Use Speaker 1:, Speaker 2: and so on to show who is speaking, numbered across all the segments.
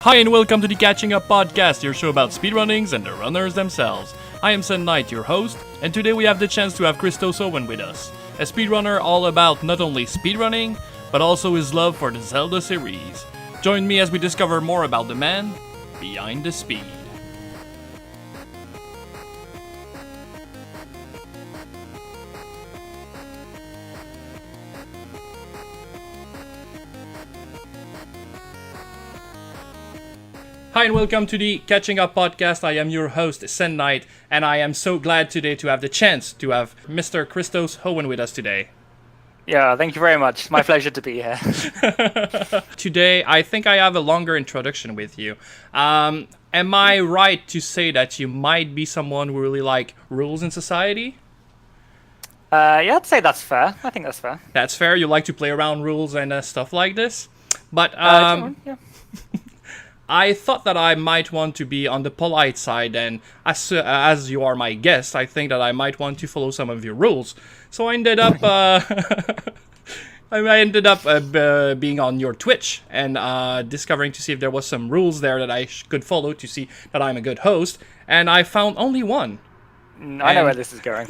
Speaker 1: Hi and welcome to the Catching Up Podcast, your show about speedrunnings and the runners themselves. I am Sen Knight, your host, and today we have the chance to have ChristosOwen with us, a speedrunner all about not only speedrunning, but also his love for the Zelda series. Join me as we discover more about the man behind the speed. Hi and welcome to the Catching Up Podcast. I am your host, Sen Knight, and I am so glad today to have the chance to have Mr. ChristosOwen with us today.
Speaker 2: Yeah, thank you very much. My pleasure to be here.
Speaker 1: Today, I think I have a longer introduction with you. Am I right to say that you might be someone who really like rules in society?
Speaker 2: Yeah, I'd say that's fair. I think that's fair.
Speaker 1: That's fair. You like to play around rules and stuff like this. But
Speaker 2: Yeah.
Speaker 1: I thought that I might want to be on the polite side, and as you are my guest, I think that I might want to follow some of your rules. So I ended up being on your Twitch and discovering to see if there was some rules there that I could follow to see that I'm a good host, and I found only one.
Speaker 2: I know where this is going.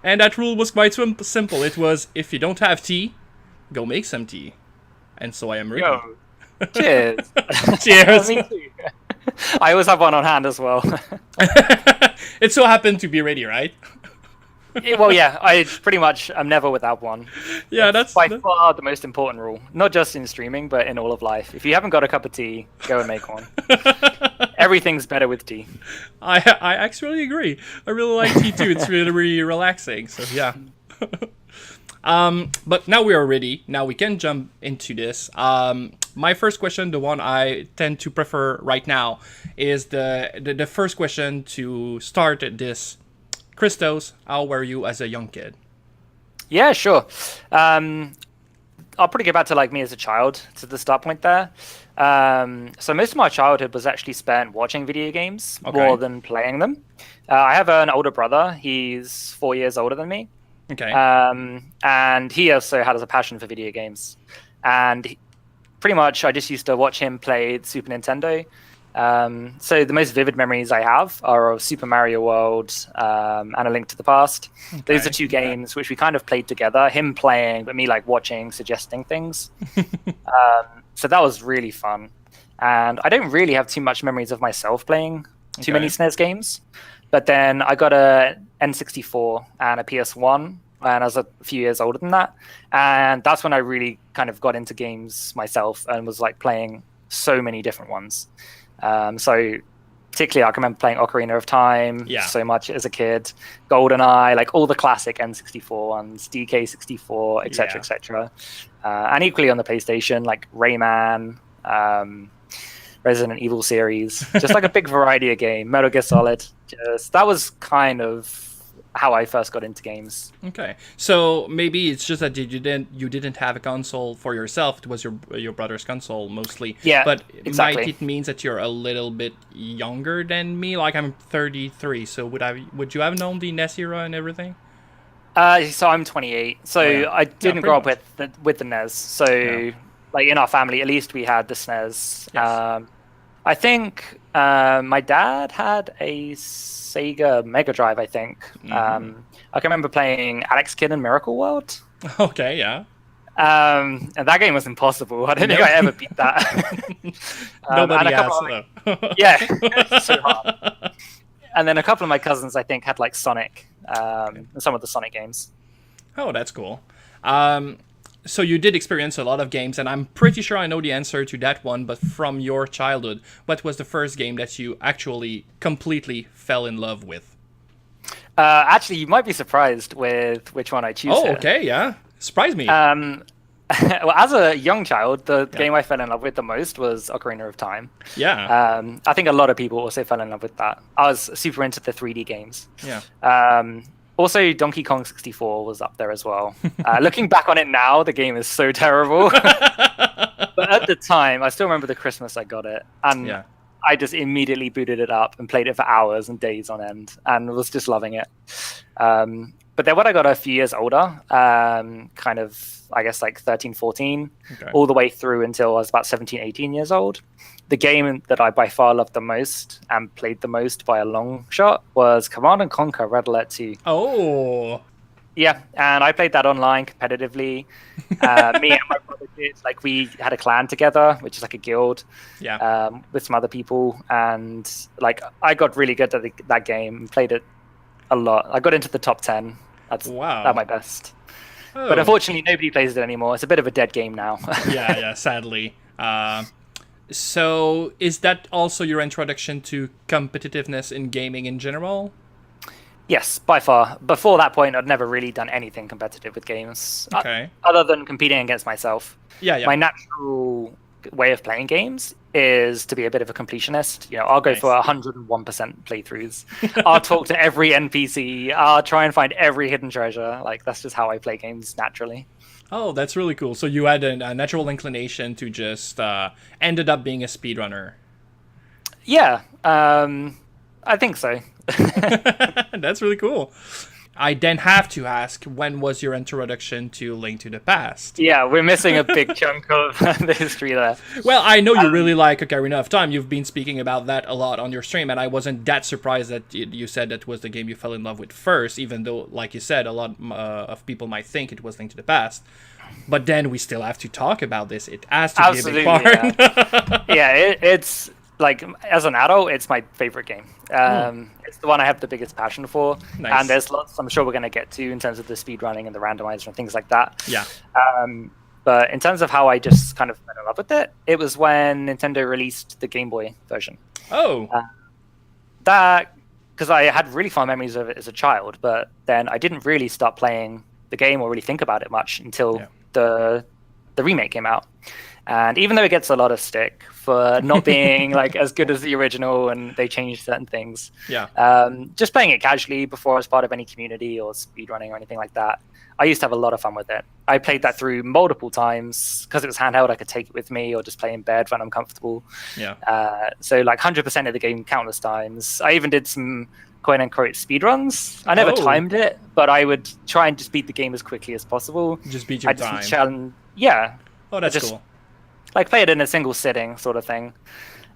Speaker 1: And that rule was quite simple. It was, if you don't have tea, go make some tea. And so I am ready.
Speaker 2: Yo, cheers.
Speaker 1: Cheers.
Speaker 2: Me too. I always have one on hand as well.
Speaker 1: It so happened to be ready, right?
Speaker 2: Well, yeah, I pretty much am never without one.
Speaker 1: Yeah,
Speaker 2: It's by far the most important rule. Not just in streaming, but in all of life. If you haven't got a cup of tea, go and make one. Everything's better with tea.
Speaker 1: I actually agree. I really like tea too. It's really, really relaxing. So yeah. But now we are ready. Now we can jump into this. My first question, the one I tend to prefer right now, is the first question to start this. Christos, how were you as a young kid?
Speaker 2: Yeah, sure. I'll probably go back to like me as a child, to the start point there. So most of my childhood was actually spent watching video games more than playing them. I have an older brother. He's 4 years older than me.
Speaker 1: Okay.
Speaker 2: And he also had a passion for video games. And pretty much I just used to watch him play the Super Nintendo. So the most vivid memories I have are of Super Mario World and A Link to the Past. Okay. Those are two games which we kind of played together, him playing, but me like watching, suggesting things. So that was really fun. And I don't really have too much memories of myself playing too many SNES games. But then I got a N64 and a PS1, and I was a few years older than that. And that's when I really kind of got into games myself and was like playing so many different ones. So particularly I can remember playing Ocarina of Time so much as a kid, GoldenEye, like all the classic N64 ones, DK64, etc., etc. And equally on the PlayStation, like Rayman, Resident Evil series, just like a big variety of game. Metal Gear Solid. That was kind of how I first got into games.
Speaker 1: Okay, so maybe it's just that you didn't have a console for yourself. It was your brother's console mostly.
Speaker 2: Yeah,
Speaker 1: but
Speaker 2: exactly.
Speaker 1: Might it means that you're a little bit younger than me? Like I'm 33, so would you have known the NES era and everything?
Speaker 2: So I'm 28. So I didn't grow up with the NES. So like in our family, at least we had the SNES. Yes. I think my dad had a Sega Mega Drive, I think. I can remember playing Alex Kidd and Miracle World.
Speaker 1: Okay, yeah.
Speaker 2: And that game was impossible. I don't think I ever beat that.
Speaker 1: Nobody has, though.
Speaker 2: Yeah, it's so hard. And then a couple of my cousins, I think, had like Sonic, and some of the Sonic games.
Speaker 1: Oh, that's cool. So you did experience a lot of games, and I'm pretty sure I know the answer to that one, but from your childhood, what was the first game that you actually completely fell in love with?
Speaker 2: Actually, you might be surprised with which one I choose.
Speaker 1: Oh, okay, yeah. Surprise me.
Speaker 2: Well, as a young child, the game I fell in love with the most was Ocarina of Time.
Speaker 1: Yeah.
Speaker 2: I think a lot of people also fell in love with that. I was super into the 3D games.
Speaker 1: Yeah.
Speaker 2: Also, Donkey Kong 64 was up there as well. Looking back on it now, the game is so terrible. But at the time, I still remember the Christmas I got it. And I just immediately booted it up and played it for hours and days on end and was just loving it. But But then when I got a few years older, kind of, I guess like 13, 14, all the way through until I was about 17, 18 years old, the game that I by far loved the most and played the most by a long shot was Command & Conquer Red Alert 2.
Speaker 1: Oh.
Speaker 2: Yeah, and I played that online competitively. Me and my brother did, like, we had a clan together, which is like a guild, with some other people, and like I got really good at that game and played it a lot. I got into the top 10. That's my best. Oh. But unfortunately, nobody plays it anymore. It's a bit of a dead game now.
Speaker 1: yeah, sadly. So is that also your introduction to competitiveness in gaming in general?
Speaker 2: Yes, by far. Before that point, I'd never really done anything competitive with games, other than competing against myself.
Speaker 1: Yeah.
Speaker 2: My natural way of playing games is to be a bit of a completionist. You know, I'll go for 101% playthroughs. I'll talk to every NPC. I'll try and find every hidden treasure. Like, that's just how I play games naturally.
Speaker 1: Oh, that's really cool. So you had a natural inclination to just ended up being a speedrunner.
Speaker 2: Yeah, I think so.
Speaker 1: That's really cool. I then have to ask, when was your introduction to Link to the Past?
Speaker 2: Yeah, we're missing a big chunk of the history there.
Speaker 1: Well, I know you really like Ocarina of Time. You've been speaking about that a lot on your stream, and I wasn't that surprised that you said that was the game you fell in love with first, even though, like you said, a lot of people might think it was Link to the Past. But then we still have to talk about this. It has to be a big part.
Speaker 2: Yeah, it's... Like, as an adult, it's my favorite game. It's the one I have the biggest passion for. Nice. And there's lots I'm sure we're going to get to in terms of the speedrunning and the randomizer and things like that.
Speaker 1: Yeah.
Speaker 2: But in terms of how I just kind of fell in love with it, it was when Nintendo released the Game Boy version.
Speaker 1: Oh.
Speaker 2: Because I had really fond memories of it as a child, but then I didn't really start playing the game or really think about it much until the remake came out. And even though it gets a lot of stick for not being like as good as the original, and they changed certain things, just playing it casually before I was part of any community or speedrunning or anything like that, I used to have a lot of fun with it. I played that through multiple times because it was handheld. I could take it with me or just play in bed when I'm comfortable. So like 100% of the game countless times. I even did some quote unquote speedruns. I never timed it, but I would try and just beat the game as quickly as possible.
Speaker 1: Just beat your time. Oh, that's cool.
Speaker 2: Like, play it in a single sitting sort of thing.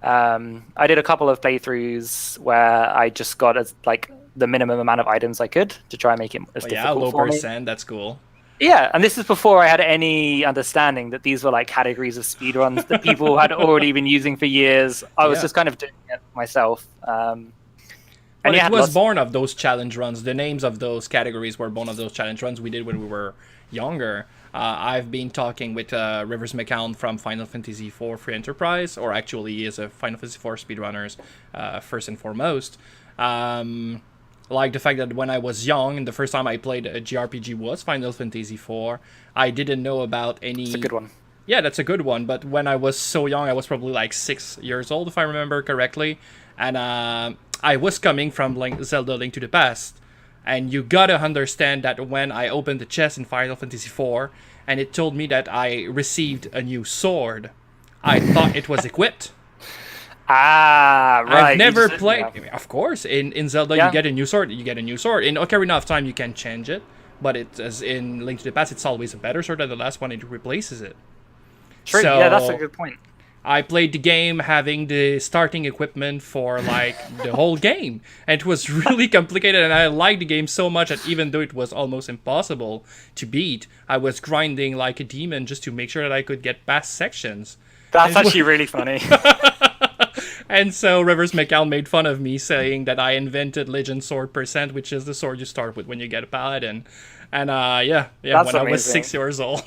Speaker 2: I did a couple of playthroughs where I just got like the minimum amount of items I could to try and make it as difficult for me.
Speaker 1: Low percent, that's cool.
Speaker 2: Yeah, and this is before I had any understanding that these were like categories of speedruns that people had already been using for years. I was just kind of doing it myself.
Speaker 1: But it was born of those challenge runs. The names of those categories were born of those challenge runs we did when we were younger. I've been talking with Rivers McCown from Final Fantasy IV Free Enterprise, or actually he is a Final Fantasy IV speedrunners first and foremost. Like the fact that when I was young, the first time I played a JRPG was Final Fantasy IV. I didn't know about any...
Speaker 2: It's a good one.
Speaker 1: Yeah, that's a good one, but when I was so young, I was probably like 6 years old, if I remember correctly, and I was coming from Zelda Link to the Past. And you gotta understand that when I opened the chest in Final Fantasy IV, and it told me that I received a new sword, I thought it was equipped.
Speaker 2: Right.
Speaker 1: I've never played... Yeah. Of course, in Zelda you get a new sword. You get a new sword. In Ocarina of Time you can change it, but as in Link to the Past, it's always a better sword than the last one. It replaces it.
Speaker 2: True. So, yeah, that's a good point.
Speaker 1: I played the game having the starting equipment for like the whole game, and it was really complicated, and I liked the game so much that even though it was almost impossible to beat, I was grinding like a demon just to make sure that I could get past sections.
Speaker 2: That's actually really funny.
Speaker 1: And so Rivers McCown made fun of me, saying that I invented Legend Sword %, which is the sword you start with when you get a paladin. And when amazing. I was 6 years old.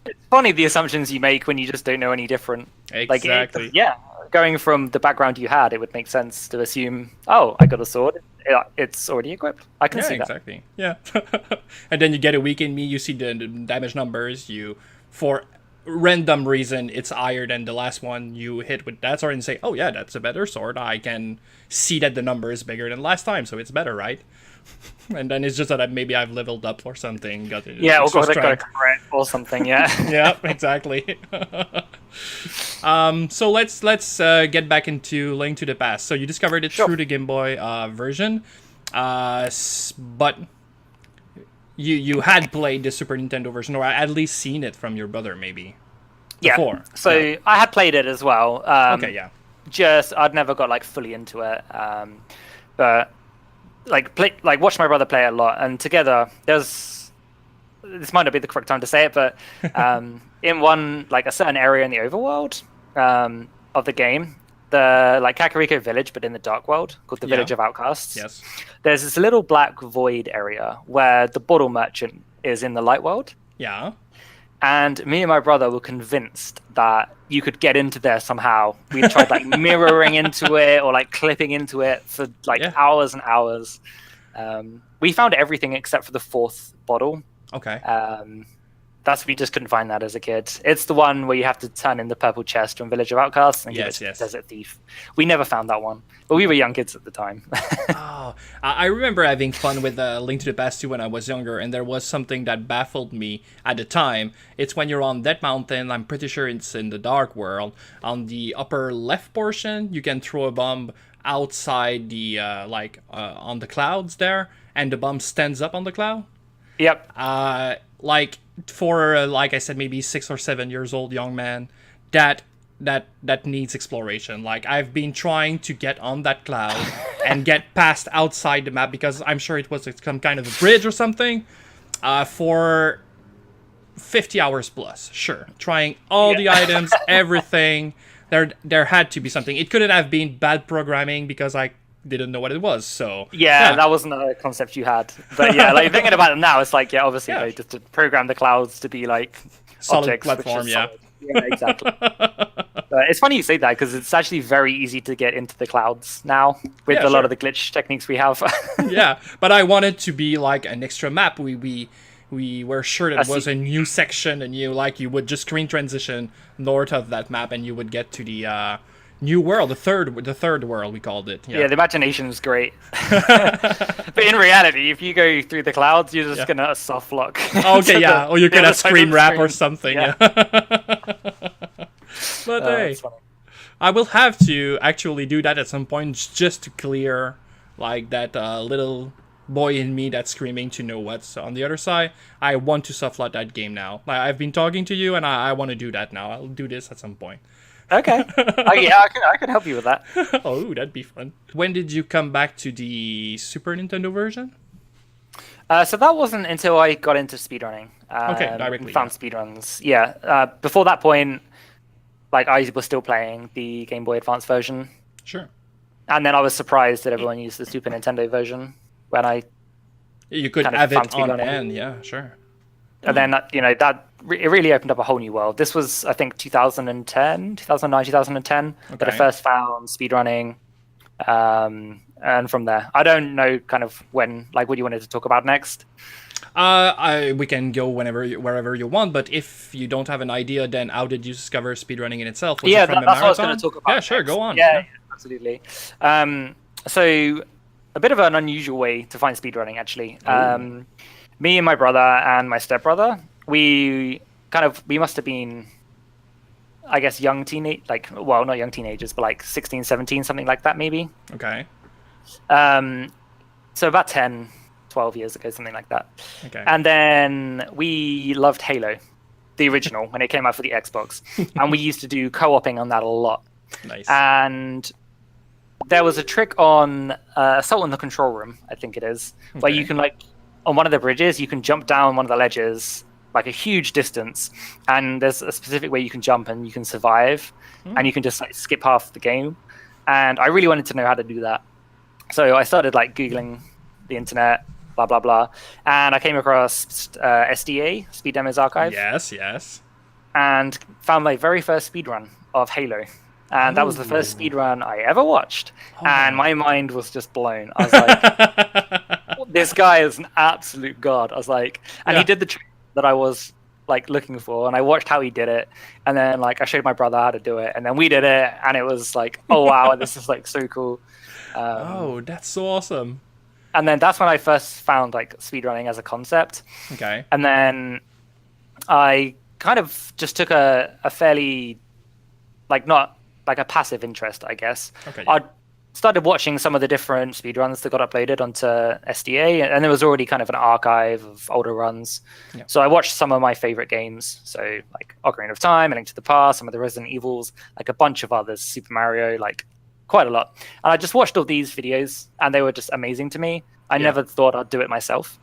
Speaker 2: It's funny the assumptions you make when you just don't know any different.
Speaker 1: Exactly.
Speaker 2: Going from the background you had, it would make sense to assume, oh, I got a sword. It's already equipped. I can see that.
Speaker 1: Exactly. Yeah. And then you get a weaken me, you see the damage numbers, for random reason, it's higher than the last one you hit with that sword, and say, oh yeah, that's a better sword. I can see that the number is bigger than last time, so it's better, right? And then it's just that maybe I've leveled up or something. Got a
Speaker 2: credit or something. Yeah.
Speaker 1: Yeah, exactly. So let's get back into Link to the Past. So you discovered it through the Game Boy version. But you had played the Super Nintendo version, or at least seen it from your brother, maybe. Before.
Speaker 2: Yeah. So I had played it as well.
Speaker 1: Okay, yeah.
Speaker 2: Just I'd never got like fully into it. But watched my brother play it a lot, and together this might not be the correct time to say it, but in one like a certain area in the overworld of the game, the like Kakariko village, but in the dark world, called the Village of Outcasts.
Speaker 1: Yes.
Speaker 2: There's this little black void area where the bottle merchant is in the light world.
Speaker 1: Yeah.
Speaker 2: And me and my brother were convinced that you could get into there somehow. We tried like mirroring into it or like clipping into it for like hours and hours. We found everything except for the fourth bottle.
Speaker 1: Okay.
Speaker 2: We just couldn't find that as a kid. It's the one where you have to turn in the purple chest from Village of Outcasts and give it to Desert Thief. We never found that one, but we were young kids at the time.
Speaker 1: Oh, I remember having fun with Link to the Past 2 when I was younger, and there was something that baffled me at the time. It's when you're on that mountain, I'm pretty sure it's in the Dark World, on the upper left portion, you can throw a bomb outside the, on the clouds there, and the bomb stands up on the cloud.
Speaker 2: Yep.
Speaker 1: For like I said, maybe 6 or 7 years old young man, that needs exploration. Like, I've been trying to get on that cloud and get past outside the map, because I'm sure it was some kind of a bridge or something, for 50 hours plus. Sure, trying all the items, everything. There had to be something. It couldn't have been bad programming, because I didn't know what it was. So
Speaker 2: yeah, that wasn't a concept you had. But yeah, like thinking about it now, it's like obviously they just to program the clouds to be like
Speaker 1: solid
Speaker 2: objects,
Speaker 1: platform.
Speaker 2: Yeah, exactly. It's funny you say that, because it's actually very easy to get into the clouds now with a lot of the glitch techniques we have.
Speaker 1: Yeah, but I wanted to be like an extra map. We were sure that it was a new section, and you would just screen transition north of that map, and you would get to the new world, the third world, we called it.
Speaker 2: Yeah, the imagination is great. But in reality, if you go through the clouds, you're just gonna soft lock.
Speaker 1: Okay, yeah. Or you could have screen wrap or something. Yeah. But hey, I will have to actually do that at some point, just to clear like that little boy in me that's screaming to know what's on the other side. I want to soft lock that game now. Like, I've been talking to you, and I want to do that now. I'll do this at some point.
Speaker 2: Okay. Yeah, I can help you with that.
Speaker 1: Oh, that'd be fun. When did you come back to the Super Nintendo version?
Speaker 2: So that wasn't until I got into speedrunning.
Speaker 1: Okay, directly.
Speaker 2: Found speedruns. Yeah. Before that point, like, I was still playing the Game Boy Advance version.
Speaker 1: Sure.
Speaker 2: And then I was surprised that everyone used the Super Nintendo version when
Speaker 1: you could have it on end. Yeah, sure.
Speaker 2: And then, it really opened up a whole new world. This was, I think, 2009, 2010, that I first found speedrunning. And from there, I don't know kind of when, like, what you wanted to talk about next.
Speaker 1: We can go wherever you want, but if you don't have an idea, then how did you discover speedrunning in itself? Was it from
Speaker 2: that's what I was going to talk about.
Speaker 1: Yeah, sure, go on.
Speaker 2: Yeah, absolutely. So, a bit of an unusual way to find speedrunning, actually. Me and my brother and my stepbrother, we must have been, I guess, not young teenagers, but like 16, 17, something like that, maybe.
Speaker 1: Okay.
Speaker 2: So about 10, 12 years ago, something like that.
Speaker 1: Okay.
Speaker 2: And then we loved Halo, the original, when it came out for the Xbox. And we used to do co-oping on that a lot.
Speaker 1: Nice.
Speaker 2: And there was a trick on Assault on the Control Room, I think it is, where you can, like, on one of the bridges, you can jump down one of the ledges, like a huge distance, and there's a specific way you can jump and you can survive, and you can just like skip half the game. And I really wanted to know how to do that, so I started like Googling the internet, blah blah blah, and I came across SDA, Speed Demos Archive.
Speaker 1: Yes.
Speaker 2: And found my very first speedrun of Halo. And that was the first speedrun I ever watched. And my mind was just blown. I was like, this guy is an absolute god. I was like, and he did the trick that I was like looking for. And I watched how he did it. And then like I showed my brother how to do it. And then we did it. And it was like, oh, wow, this is like so cool.
Speaker 1: That's so awesome.
Speaker 2: And then that's when I first found like speedrunning as a concept.
Speaker 1: Okay.
Speaker 2: And then I kind of just took a fairly, like, not like a passive interest, I guess.
Speaker 1: Okay.
Speaker 2: started watching some of the different speedruns that got uploaded onto SDA, and there was already kind of an archive of older runs.
Speaker 1: Yeah.
Speaker 2: So I watched some of my favorite games, so like Ocarina of Time, A Link to the Past, some of the Resident Evils, like a bunch of others, Super Mario, like quite a lot. And I just watched all these videos, and they were just amazing to me. I never thought I'd do it myself.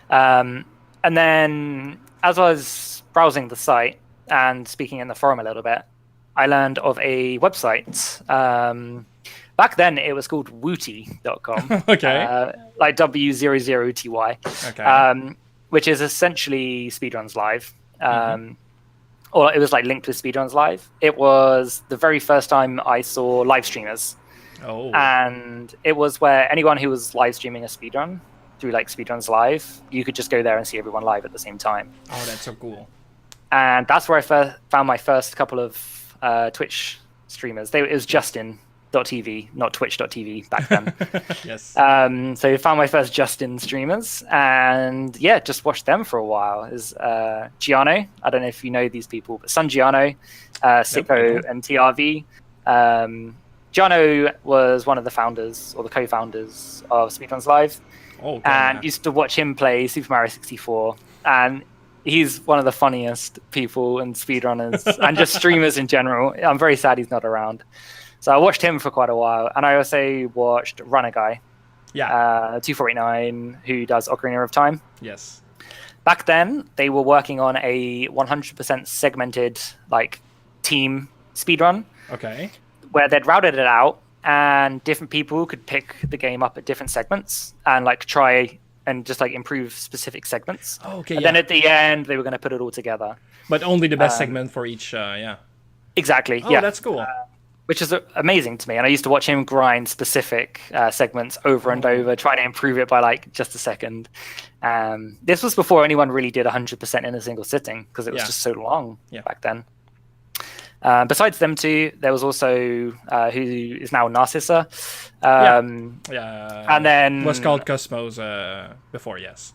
Speaker 2: And then as I was browsing the site and speaking in the forum a little bit, I learned of a website. Back then, it was called Wooty.com.
Speaker 1: Okay.
Speaker 2: Like W00TY.
Speaker 1: Okay.
Speaker 2: Which is essentially Speedruns Live. Or it was like linked with Speedruns Live. It was the very first time I saw live streamers.
Speaker 1: Oh.
Speaker 2: And it was where anyone who was live streaming a speedrun through like Speedruns Live, you could just go there and see everyone live at the same time.
Speaker 1: Oh, that's so cool.
Speaker 2: And that's where I found my first couple of Twitch streamers. It was Justin.tv, not Twitch.tv back then.
Speaker 1: Yes.
Speaker 2: So I found my first Justin streamers, and yeah, just watched them for a while. Is Giano? I don't know if you know these people, but Sun Giano, Sicko, and TRV. Giano was one of the founders or the co-founders of Speedruns Live, and used to watch him play Super Mario 64. And he's one of the funniest people and speedrunners and just streamers in general. I'm very sad he's not around. So I watched him for quite a while, and I also watched Runner Guy, 249, who does Ocarina of Time.
Speaker 1: Yes.
Speaker 2: Back then, they were working on a 100% segmented like team speedrun.
Speaker 1: Okay.
Speaker 2: Where they'd routed it out, and different people could pick the game up at different segments and like try and just like improve specific segments.
Speaker 1: Oh, okay.
Speaker 2: And then at the end, they were going to put it all together.
Speaker 1: But only the best segment for each.
Speaker 2: Exactly.
Speaker 1: Oh,
Speaker 2: yeah,
Speaker 1: that's cool.
Speaker 2: Which is amazing to me. And I used to watch him grind specific segments over and over, trying to improve it by like just a second. This was before anyone really did 100% in a single sitting, because it was just so long back then. Besides them two, there was also who is now Narcissa. And then
Speaker 1: was called Cosmos before, yes.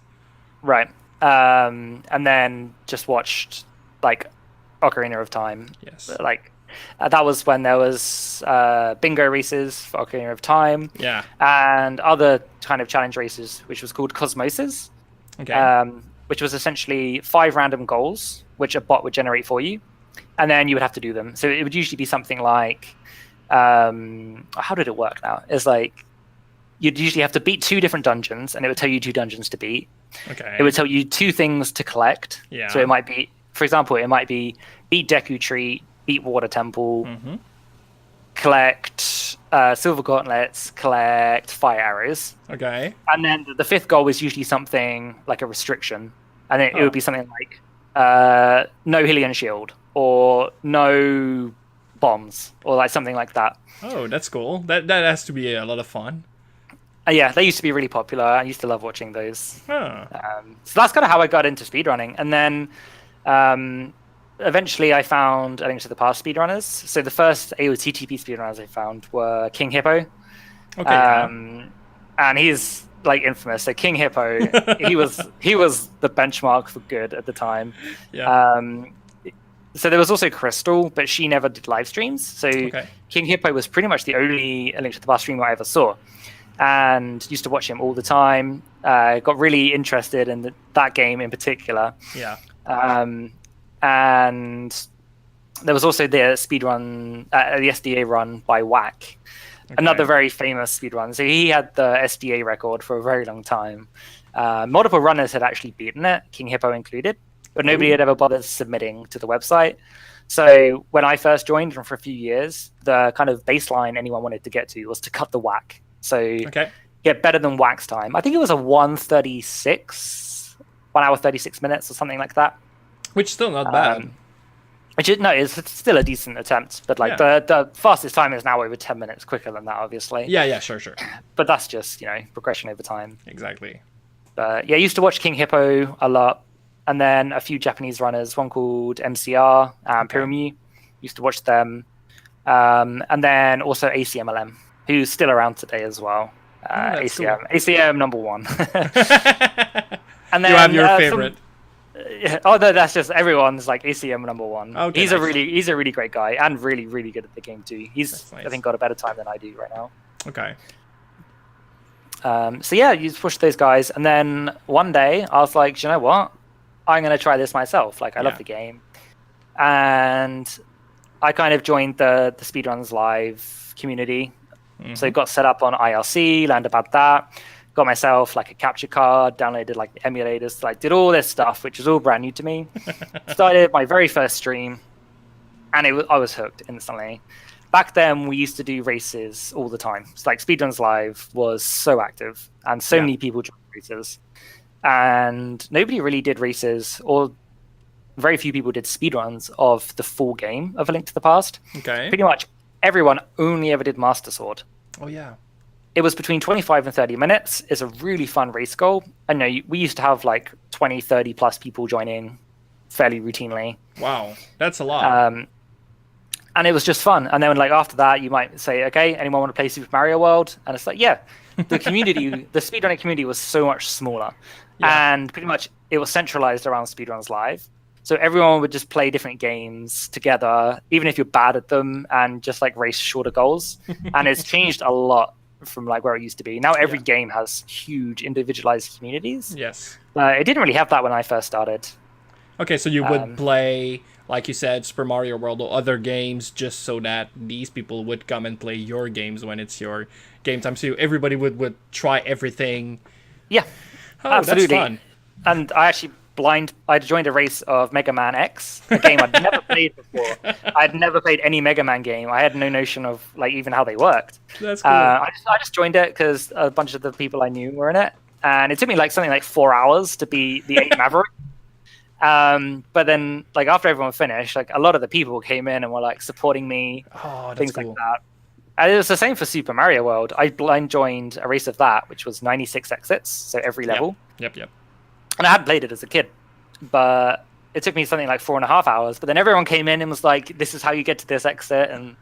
Speaker 2: Right. And then just watched like Ocarina of Time.
Speaker 1: Yes.
Speaker 2: Like that was when there was bingo races for Ocarina of Time.
Speaker 1: Yeah.
Speaker 2: And other kind of challenge races, which was called Cosmoses.
Speaker 1: Okay.
Speaker 2: Which was essentially 5 random goals, which a bot would generate for you. And then you would have to do them. So it would usually be something like, how did it work now? It's like you'd usually have to beat 2 different dungeons, and it would tell you 2 dungeons to beat.
Speaker 1: Okay.
Speaker 2: It would tell you 2 things to collect.
Speaker 1: Yeah.
Speaker 2: So it might be, for example, it might be beat Deku Tree, beat Water Temple, collect Silver Gauntlets, collect Fire Arrows.
Speaker 1: Okay.
Speaker 2: And then the 5th goal is usually something like a restriction. And then it would be something like no Hylian Shield, or no bombs, or like something like that.
Speaker 1: Oh, that's cool. That has to be a lot of fun.
Speaker 2: Yeah, they used to be really popular. I used to love watching those.
Speaker 1: Huh.
Speaker 2: So that's kind of how I got into speedrunning. And then eventually I found A Link to the Past speedrunners. So the first AOTTP speedrunners I found were King Hippo.
Speaker 1: Okay.
Speaker 2: And he's like infamous. So King Hippo, he was the benchmark for good at the time.
Speaker 1: Yeah.
Speaker 2: So there was also Crystal, but she never did live streams. So King Hippo was pretty much the only A Link to the Past streamer I ever saw, and used to watch him all the time. Got really interested in that game in particular.
Speaker 1: Yeah.
Speaker 2: And there was also the speedrun, the SDA run by Whack. Another very famous speedrun. So he had the SDA record for a very long time. Multiple runners had actually beaten it, King Hippo included, but nobody had ever bothered submitting to the website. So when I first joined, and for a few years, the kind of baseline anyone wanted to get to was to cut the Whack. So get better than Whack's time. I think it was a 1:36, 1 hour 36 minutes or something like that.
Speaker 1: Which is still not bad.
Speaker 2: It's still a decent attempt, but like the fastest time is now over 10 minutes quicker than that, obviously.
Speaker 1: Yeah, sure.
Speaker 2: But that's just, progression over time.
Speaker 1: Exactly.
Speaker 2: But yeah, I used to watch King Hippo a lot, and then a few Japanese runners, one called MCR and Pyramid. Used to watch them. And then also ACMLM, who's still around today as well.
Speaker 1: Cool.
Speaker 2: ACM number 1.
Speaker 1: And then you have your favorite.
Speaker 2: Oh no, that's just everyone's like ACM number one.
Speaker 1: Okay,
Speaker 2: He's
Speaker 1: nice.
Speaker 2: he's a really great guy and really really good at the game too. He's
Speaker 1: Nice.
Speaker 2: I think got a better time than I do right now.
Speaker 1: Okay.
Speaker 2: So yeah, you just push those guys, and then one day I was like, you know what? I'm gonna try this myself. Like I love the game, and I kind of joined the Speedruns Live community. So got set up on IRC, learned about that, got myself like a capture card, downloaded like the emulators, like did all this stuff, which was all brand new to me. Started my very first stream, and I was hooked instantly. Back then, we used to do races all the time. It's like Speedruns Live was so active, and so many people joined races, and nobody really did races, or very few people did speedruns of the full game of A Link to the Past.
Speaker 1: Okay.
Speaker 2: Pretty much everyone only ever did Master Sword.
Speaker 1: Oh yeah.
Speaker 2: It was between 25 and 30 minutes. It's a really fun race goal. I know we used to have like 20, 30 plus people join in fairly routinely.
Speaker 1: Wow, that's a lot.
Speaker 2: And it was just fun. And then like after that, you might say, okay, anyone want to play Super Mario World? And it's like, yeah, the community, the speedrunning community was so much smaller. Yeah. And pretty much it was centralized around Speedruns Live. So everyone would just play different games together, even if you're bad at them, and just like race shorter goals. And it's changed a lot from like where it used to be. Now every game has huge individualized communities.
Speaker 1: Yes.
Speaker 2: It didn't really have that when I first started.
Speaker 1: Okay, so you would play, like you said, Super Mario World or other games just so that these people would come and play your games when it's your game time. So everybody would try everything.
Speaker 2: Yeah,
Speaker 1: oh,
Speaker 2: absolutely.
Speaker 1: That's fun.
Speaker 2: And I actually I joined a race of Mega Man X, a game I'd never played before. I'd never played any Mega Man game. I had no notion of like even how they worked.
Speaker 1: That's cool.
Speaker 2: I just joined it because a bunch of the people I knew were in it, and it took me like something like 4 hours to be the 8 Maverick. But then like after everyone finished, like a lot of the people came in and were like supporting me, things
Speaker 1: cool.
Speaker 2: like that. And it was the same for Super Mario World. I blind joined a race of that, which was 96 exits, so every level.
Speaker 1: Yep.
Speaker 2: And I hadn't played it as a kid, but it took me something like 4.5 hours. But then everyone came in and was like, "This is how you get to this exit," and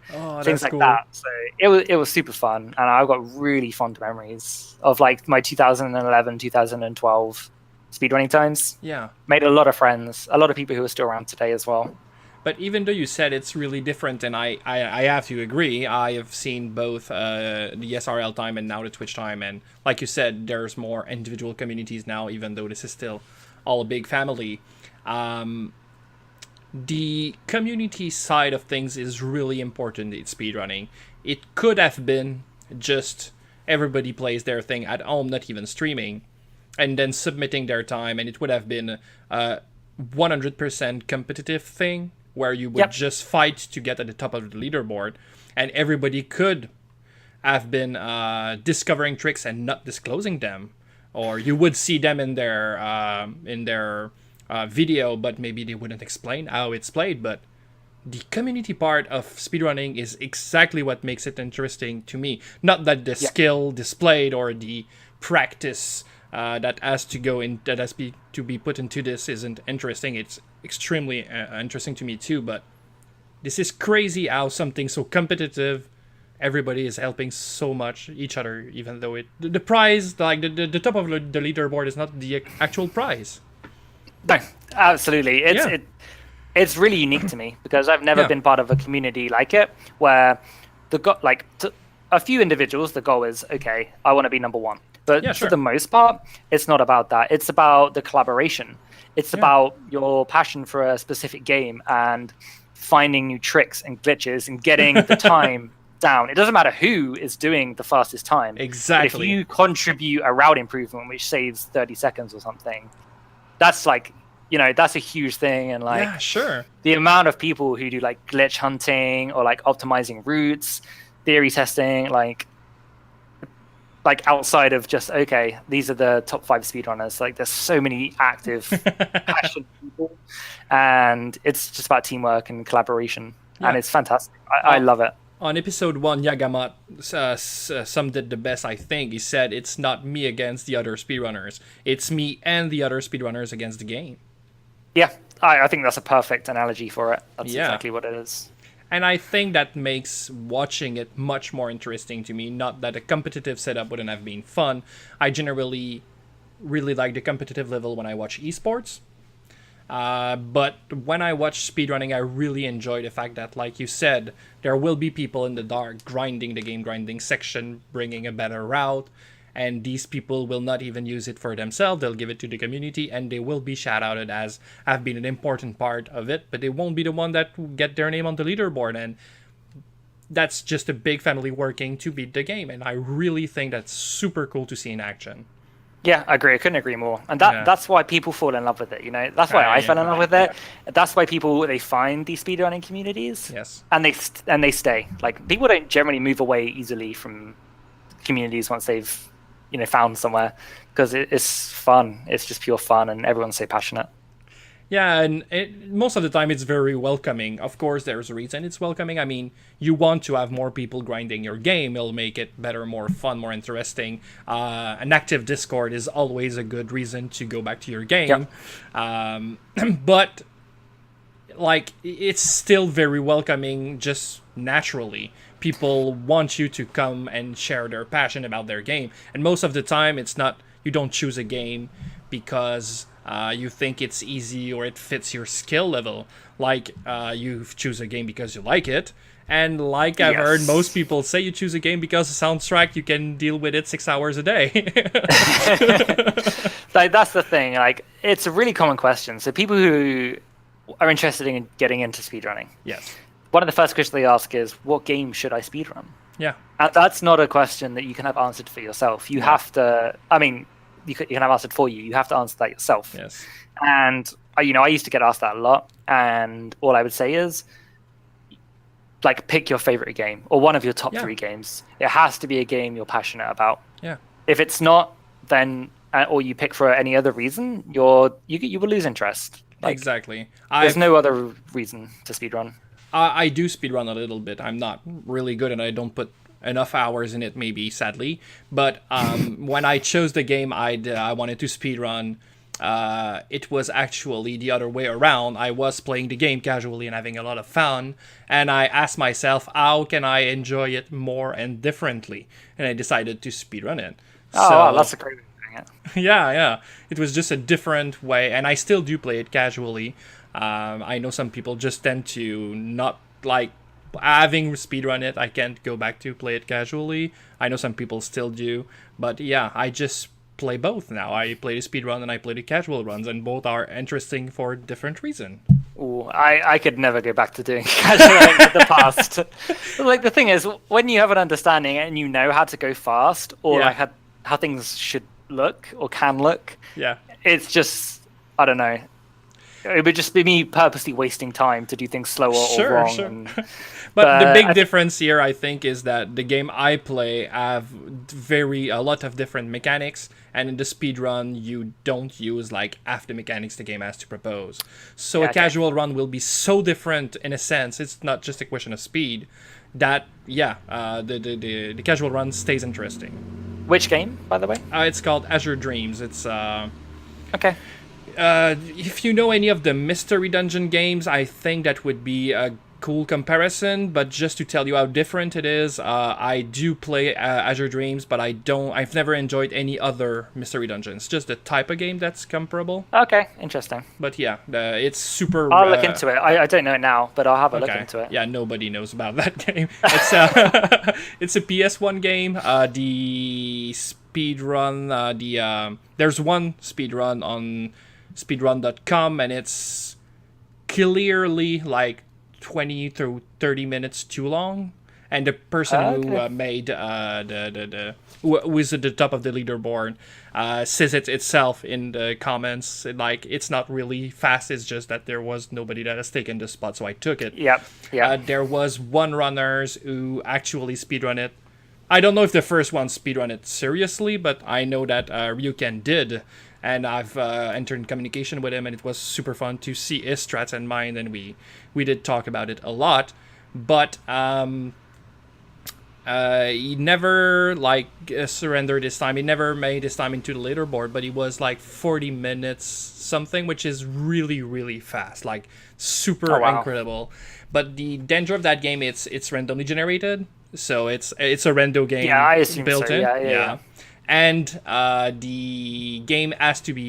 Speaker 2: things like that. So it was super fun, and I've got really fond memories of like my 2011, 2012 speedrunning times.
Speaker 1: Yeah,
Speaker 2: made a lot of friends, a lot of people who are still around today as well.
Speaker 1: But even though you said it's really different, and I have to agree, I have seen both the SRL time and now the Twitch time, and like you said, there's more individual communities now, even though this is still all a big family. The community side of things is really important in speedrunning. It could have been just everybody plays their thing at home, not even streaming, and then submitting their time, and it would have been a 100% competitive thing, where you would just fight to get at the top of the leaderboard, and everybody could have been discovering tricks and not disclosing them, or you would see them in their video, but maybe they wouldn't explain how it's played. But the community part of speedrunning is exactly what makes it interesting to me. Not that the skill displayed or the practice that has to be put into this isn't interesting. It's extremely interesting to me too, but this is crazy how something so competitive, everybody is helping so much each other, even though the prize, like the top of the leaderboard, is not the actual prize.
Speaker 2: No, absolutely. It's really unique to me because I've never been part of a community like it, where a few individuals, the goal is, okay, I want to be number one. But for the most part, it's not about that. It's about the collaboration. It's about your passion for a specific game and finding new tricks and glitches and getting the time down. It doesn't matter who is doing the fastest time.
Speaker 1: Exactly.
Speaker 2: But if you contribute a route improvement which saves 30 seconds or something, that's like, that's a huge thing. And like, the amount of people who do like glitch hunting or like optimizing routes, theory testing, like outside of just, okay, these are the top 5 speedrunners. Like there's so many active, passionate people, and it's just about teamwork and collaboration, and it's fantastic. I love it.
Speaker 1: On episode 1, Yagamat summed it the best, I think. He said, "It's not me against the other speedrunners. It's me and the other speedrunners against the game." Yeah,
Speaker 2: I think that's a perfect analogy for it. That's exactly what it is.
Speaker 1: And I think that makes watching it much more interesting to me. Not that a competitive setup wouldn't have been fun. I generally really like the competitive level when I watch esports. But when I watch speedrunning, I really enjoy the fact that, like you said, there will be people in the dark grinding the game, grinding section, bringing a better route, and these people will not even use it for themselves. They'll give it to the community, and they will be shout-outed as have been an important part of it, but they won't be the one that get their name on the leaderboard, and that's just a big family working to beat the game, and I really think that's super cool to see in action.
Speaker 2: Yeah, I agree. I couldn't agree more. And that's why people fall in love with it, you know? That's why I fell in love with it. That's why people, they find these speedrunning communities.
Speaker 1: Yes.
Speaker 2: And they stay. Like, people don't generally move away easily from communities once they've, you know, found somewhere, because it's fun. It's just pure fun, and everyone's so passionate.
Speaker 1: Yeah, and most of the time it's very welcoming. Of course, there's a reason it's welcoming. I mean, you want to have more people grinding your game. It'll make it better, more fun, more interesting. An active Discord is always a good reason to go back to your game. Yep. But, like, it's still very welcoming just naturally. People want you to come and share their passion about their game. And most of the time, it's not, you don't choose a game because you think it's easy or it fits your skill level. Like, you choose a game because you like it. And like I've heard most people say, you choose a game because the soundtrack, you can deal with it 6 hours a day.
Speaker 2: Like, that's the thing. Like, it's a really common question. So people who are interested in getting into speedrunning.
Speaker 1: Yes.
Speaker 2: One of the first questions they ask is, what game should I speedrun?
Speaker 1: Yeah.
Speaker 2: And that's not a question that you can have answered for yourself. You have to, I mean, you can have answered for you. You have to answer that yourself.
Speaker 1: Yes.
Speaker 2: And, you know, I used to get asked that a lot. And all I would say is, like, pick your favorite game or one of your top 3 games. It has to be a game you're passionate about.
Speaker 1: Yeah.
Speaker 2: If it's not, then, or you pick for any other reason, you will lose interest. Like,
Speaker 1: exactly.
Speaker 2: There's no other reason to speedrun.
Speaker 1: I do speedrun a little bit. I'm not really good and I don't put enough hours in it, maybe, sadly. But when I chose the game I wanted to speedrun, it was actually the other way around. I was playing the game casually and having a lot of fun, and I asked myself, how can I enjoy it more and differently? And I decided to speedrun it.
Speaker 2: Wow, that's a great way of doing it.
Speaker 1: Yeah. It was just a different way, and I still do play it casually. I know some people just tend to not like having speedrun it. I can't go back to play it casually. I know some people still do, but yeah, I just play both now. I play the speedrun and I play the casual runs, and both are interesting for different reasons.
Speaker 2: Ooh, I could never go back to doing casual in the past. Like, the thing is, when you have an understanding and you know how to go fast, or like how things should look or can look, it's just, I don't know. It would just be me purposely wasting time to do things slower or wrong.
Speaker 1: Sure. But the big difference here, I think, is that the game I play have a lot of different mechanics, and in the speedrun, you don't use like half the mechanics the game has to propose. So a casual run will be so different in a sense. It's not just a question of speed. That the casual run stays interesting.
Speaker 2: Which game, by the way?
Speaker 1: It's called Azure Dreams. It's
Speaker 2: okay.
Speaker 1: If you know any of the mystery dungeon games, I think that would be a cool comparison. But just to tell you how different it is, I do play Azure Dreams, but I've never enjoyed any other mystery dungeons. Just the type of game that's comparable.
Speaker 2: Okay, interesting.
Speaker 1: But yeah, it's super.
Speaker 2: I'll look into it. I don't know it now, but I'll have a look into it.
Speaker 1: Yeah, nobody knows about that game. It's it's a PS1 game. The speedrun, there's one speedrun on speedrun.com, and it's clearly like 20 to 30 minutes too long, and the person who made who is at the top of the leaderboard says it itself in the comments, like, it's not really fast, it's just that there was nobody that has taken the spot, so I took it. There was one runners who actually speedrun it. I don't know if the first one speedrun it seriously, but I know that Ryuken did. And I've entered in communication with him, and it was super fun to see his strats and mine, and we did talk about it a lot. But he never surrendered his time. He never made his time into the leaderboard, but he was like 40 minutes something, which is really, really fast, like super incredible. But the danger of that game, it's randomly generated, so it's a rando game.
Speaker 2: Yeah, I assume
Speaker 1: built
Speaker 2: so.
Speaker 1: in.
Speaker 2: Yeah.
Speaker 1: and the game has to be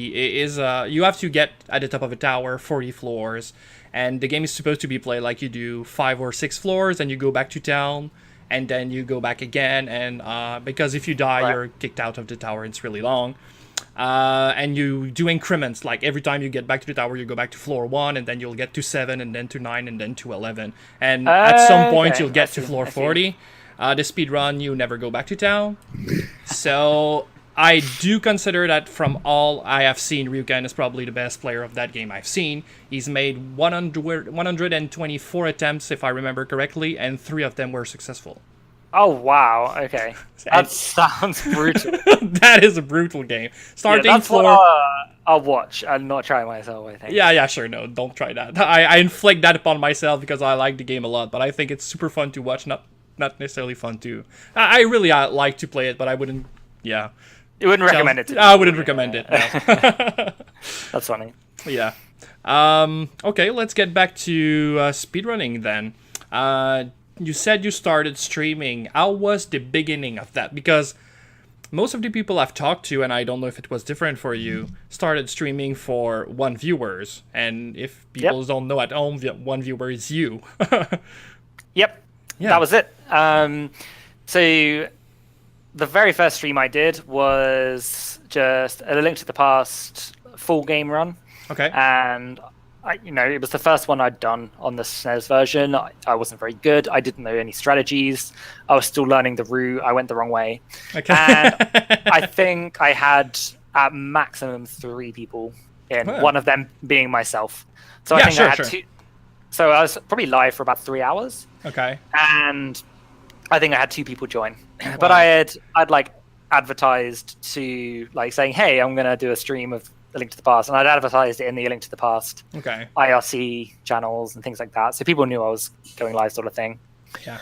Speaker 1: you have to get at the top of a tower 40 floors, and the game is supposed to be played like you do 5 or 6 floors, and you go back to town, and then you go back again, and because if you die, you're kicked out of the tower. It's really long. And you do increments, like every time you get back to the tower, you go back to floor 1, and then you'll get to 7, and then to 9, and then to 11. And at some point, you'll get to floor 40. The speed run, you never go back to town. So I do consider that from all I have seen, Ryuken is probably the best player of that game I've seen. He's made 124 attempts, if I remember correctly, and 3 of them were successful.
Speaker 2: Oh, wow. Okay. That sounds brutal.
Speaker 1: That is a brutal game. Starting
Speaker 2: that's
Speaker 1: floor...
Speaker 2: what I'll watch and not try myself, I think.
Speaker 1: Yeah, sure. No, don't try that. I inflict that upon myself because I like the game a lot, but I think it's super fun to watch, not necessarily fun to... I really like to play it, but I wouldn't... Yeah.
Speaker 2: You wouldn't recommend it to me?
Speaker 1: I wouldn't recommend it, no.
Speaker 2: That's funny.
Speaker 1: Yeah. Okay, let's get back to speedrunning then. You said you started streaming. How was the beginning of that? Because most of the people I've talked to, and I don't know if it was different for you, started streaming for 1 viewers. And if people don't know at home, 1 viewer is you.
Speaker 2: Yep. Yeah. That was it. So the very first stream I did was just A Link to the Past full game run.
Speaker 1: Okay.
Speaker 2: And it was the first one I'd done on the SNES version. I wasn't very good. I didn't know any strategies. I was still learning the route. I went the wrong way. Okay. And I think I had at maximum 3 people in, one of them being myself. So I think I had 2. So I was probably live for about 3 hours.
Speaker 1: Okay.
Speaker 2: And I think I had 2 people join. Wow. But I'd like advertised to like saying, hey, I'm going to do a stream of A Link to the Past, and I'd advertised it in the A Link to the Past IRC channels and things like that, so people knew I was going live, sort of thing. Yeah.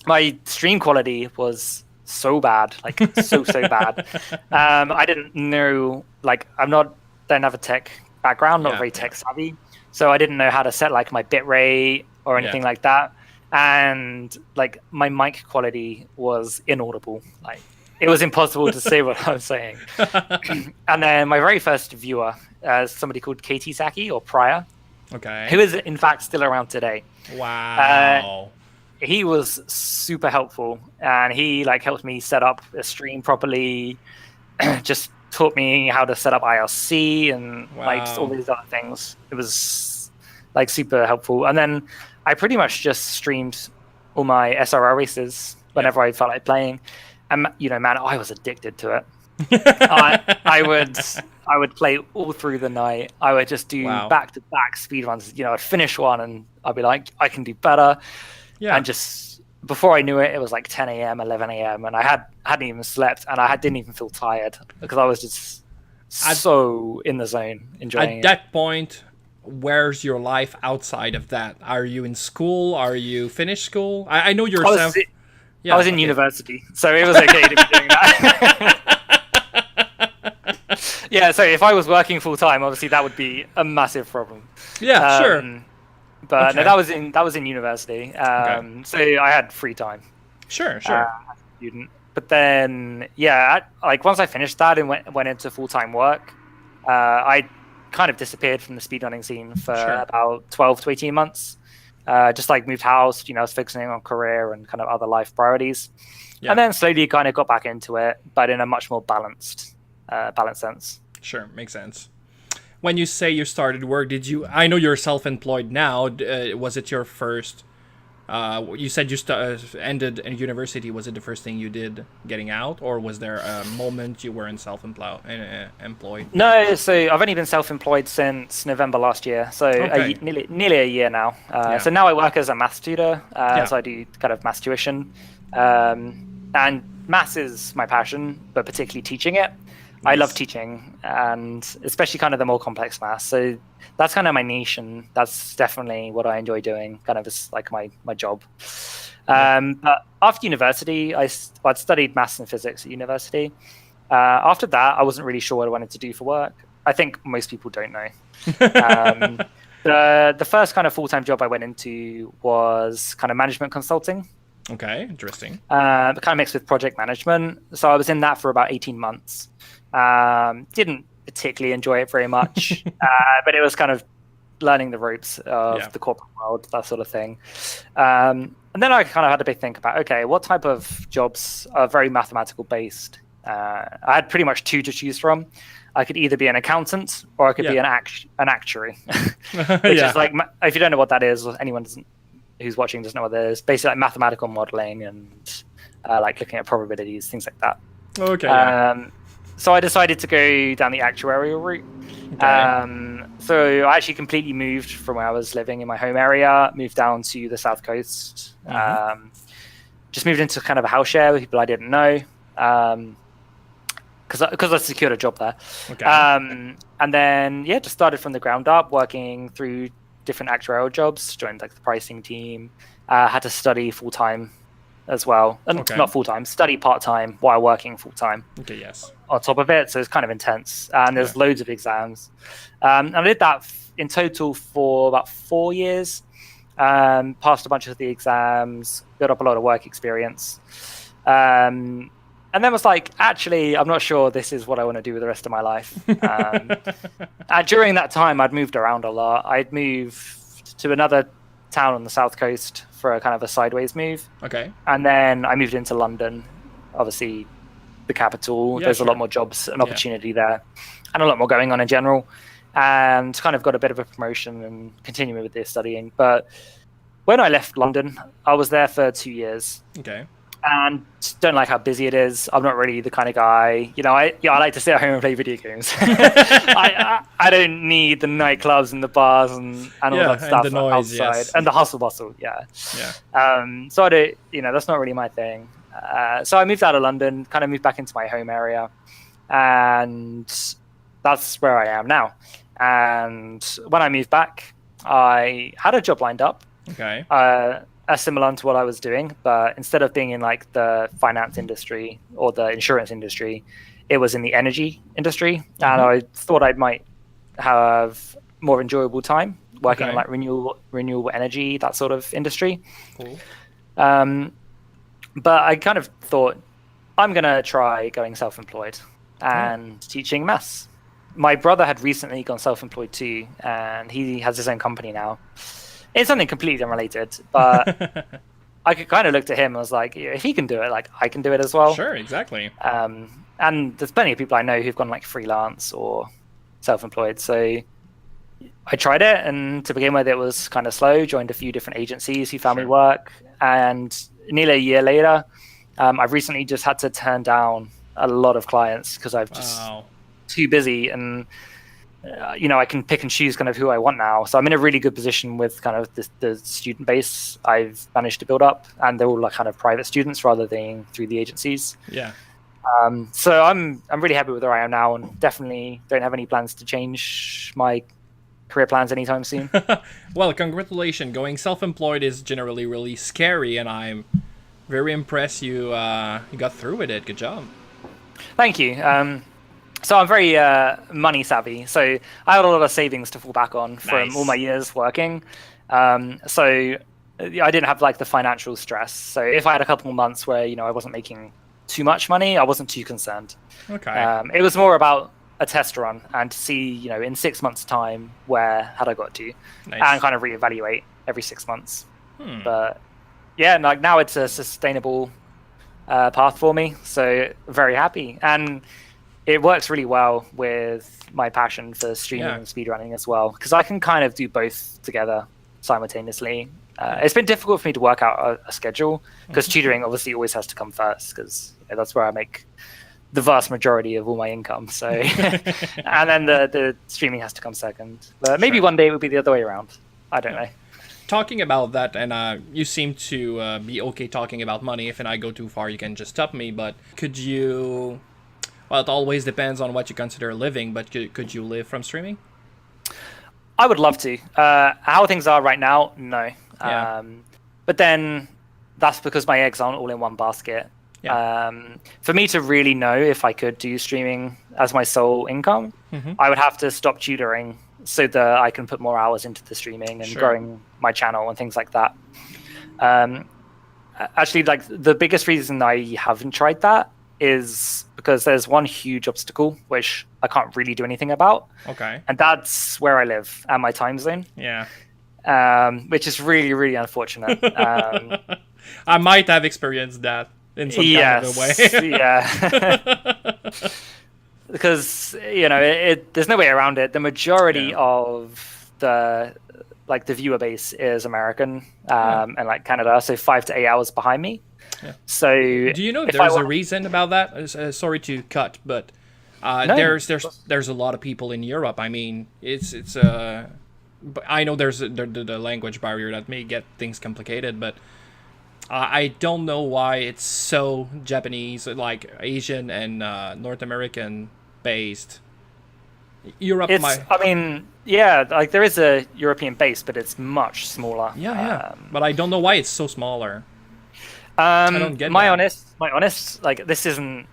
Speaker 2: My stream quality was so bad, like so bad. I didn't know, like don't have a tech background, not very tech savvy, so I didn't know how to set like my bit rate or anything like that, and like my mic quality was inaudible, like. It was impossible to say what I was saying. And then my very first viewer, somebody called Katie Saki, or Pryor, who is in fact still around today.
Speaker 1: Wow.
Speaker 2: He was super helpful, and he like helped me set up a stream properly, just taught me how to set up IRC and like all these other things. It was like super helpful. And then I pretty much just streamed all my SRR races whenever I felt like playing. And man, I was addicted to it. I would play all through the night. I would just do back-to-back speed runs. I'd finish one and I'd be like, I can do better. Yeah. And just before I knew it, it was like 10 a.m., 11 a.m. and I hadn't even slept, and I didn't even feel tired because I was just so in the zone, enjoying it.
Speaker 1: At that point, where's your life outside of that? Are you in school? Are you finished school? I know yourself.
Speaker 2: I was in university, so it was okay to be doing that. Yeah, so if I was working full time, obviously that would be a massive problem.
Speaker 1: Yeah, sure.
Speaker 2: But no, that was in university, so I had free time.
Speaker 1: Sure.
Speaker 2: Student, but then like once I finished that and went into full time work, I kind of disappeared from the speedrunning scene for about 12 to 18 months. Just like moved house, I was focusing on career and kind of other life priorities, and then slowly kind of got back into it, but in a much more balanced sense.
Speaker 1: Sure, makes sense. When you say you started work, I know you're self-employed now. Was it your first? You said you ended in university. Was it the first thing you did getting out, or was there a moment you were in employed?
Speaker 2: No, so I've only been self-employed since November last year, so nearly a year now. So now I work as a maths tutor, so I do kind of maths tuition, and maths is my passion, but particularly teaching it. Nice. I love teaching, and especially kind of the more complex maths. So that's kind of my niche, and that's definitely what I enjoy doing, kind of as like my job. But after university, I'd studied maths and physics at university. After that, I wasn't really sure what I wanted to do for work. I think most people don't know. The first kind of full-time job I went into was kind of management consulting.
Speaker 1: Okay, interesting.
Speaker 2: Kind of mixed with project management. So I was in that for about 18 months. Didn't particularly enjoy it very much, but it was kind of learning the ropes of the corporate world, that sort of thing. And then I kind of had to think about, okay, what type of jobs are very mathematical based? I had pretty much two to choose from. I could either be an accountant or I could be an actuary, which is like, if you don't know what that is, or anyone who's watching doesn't know what that is, basically like mathematical modeling and like looking at probabilities, things like that.
Speaker 1: Okay.
Speaker 2: So I decided to go down the actuarial route. Okay. So I actually completely moved from where I was living in my home area, moved down to the South Coast. Just moved into kind of a house share with people I didn't know. Because I secured a job there. Okay. And then, just started from the ground up, working through different actuarial jobs, joined like the pricing team, had to study full-time as well. Not full-time, study part-time while working full-time.
Speaker 1: Okay, yes.
Speaker 2: On top of it, so it's kind of intense. And there's loads of exams. And I did that in total for about 4 years. Passed a bunch of the exams, built up a lot of work experience. And then was like, actually, I'm not sure this is what I want to do with the rest of my life. During that time, I'd moved around a lot. I'd moved to another town on the South Coast for a kind of a sideways move.
Speaker 1: Okay.
Speaker 2: And then I moved into London, obviously the capital. There's a lot more jobs and opportunity there and a lot more going on in general. And kind of got a bit of a promotion and continuing with this studying. But when I left London, I was there for 2 years.
Speaker 1: Okay.
Speaker 2: And don't like how busy it is. I'm not really the kind of guy, I like to sit at home and play video games. I don't need the nightclubs and the bars and all that stuff and the noise, outside and the hustle bustle. So I don't, that's not really my thing. So I moved out of London, kind of moved back into my home area, and that's where I am now. And when I moved back, I had a job lined up.
Speaker 1: Okay.
Speaker 2: Similar to what I was doing, but instead of being in like the finance industry or the insurance industry, it was in the energy industry. And I thought I might have more enjoyable time working in like renewable energy, that sort of industry.
Speaker 1: Cool.
Speaker 2: But I kind of thought I'm going to try going self-employed and teaching maths. My brother had recently gone self-employed too, and he has his own company now. It's something completely unrelated, but I could kind of look to him and was like, if he can do it, like I can do it as well.
Speaker 1: Sure, exactly.
Speaker 2: And there's plenty of people I know who've gone like freelance or self-employed. So I tried it, and to begin with, it was kind of slow. Joined a few different agencies who found me work, and nearly a year later, I've recently just had to turn down a lot of clients because I've just too busy and. I can pick and choose kind of who I want now. So I'm in a really good position with kind of the student base I've managed to build up, and they're all like kind of private students rather than through the agencies.
Speaker 1: Yeah.
Speaker 2: So I'm really happy with where I am now, and definitely don't have any plans to change my career plans anytime soon.
Speaker 1: Well, congratulations. Going self-employed is generally really scary, and I'm very impressed you got through with it. Good job.
Speaker 2: Thank you. So I'm very money savvy. So I had a lot of savings to fall back on from all my years working. So I didn't have like the financial stress. So if I had a couple of months where, I wasn't making too much money, I wasn't too concerned.
Speaker 1: Okay.
Speaker 2: It was more about a test run and to see, in 6 months' time, where had I got to, and kind of reevaluate every 6 months. But yeah, like now it's a sustainable path for me. So very happy. And it works really well with my passion for streaming and speedrunning as well, because I can kind of do both together simultaneously. It's been difficult for me to work out a schedule, because tutoring obviously always has to come first, because that's where I make the vast majority of all my income. So, and then the streaming has to come second. But maybe one day it will be the other way around. I don't know.
Speaker 1: Talking about that, and you seem to be okay talking about money. If I go too far, you can just stop me. But could you? Well, it always depends on what you consider a living, but could you live from streaming?
Speaker 2: I would love to. How things are right now, no.
Speaker 1: Yeah.
Speaker 2: But then that's because my eggs aren't all in one basket.
Speaker 1: Yeah.
Speaker 2: For me to really know if I could do streaming as my sole income, I would have to stop tutoring so that I can put more hours into the streaming and growing my channel and things like that. actually, like the biggest reason I haven't tried that is because there's one huge obstacle which I can't really do anything about.
Speaker 1: Okay.
Speaker 2: And that's where I live and my time zone.
Speaker 1: Yeah.
Speaker 2: Which is really, really unfortunate.
Speaker 1: I might have experienced that in some kind of a way.
Speaker 2: Yeah. Because there's no way around it. The majority of the viewer base is American, and like Canada, so 5 to 8 hours behind me.
Speaker 1: Yeah.
Speaker 2: So
Speaker 1: do you know there's a reason about that? Sorry to cut, but
Speaker 2: No,
Speaker 1: there's a lot of people in Europe. I mean, it's but I know there's the language barrier that may get things complicated, but I don't know why it's so Japanese, like Asian and North American based. Europe,
Speaker 2: I mean, yeah, like there is a European base, but it's much smaller.
Speaker 1: Yeah. But I don't know why it's so smaller.
Speaker 2: I
Speaker 1: don't get
Speaker 2: my
Speaker 1: that.
Speaker 2: honest, like this isn't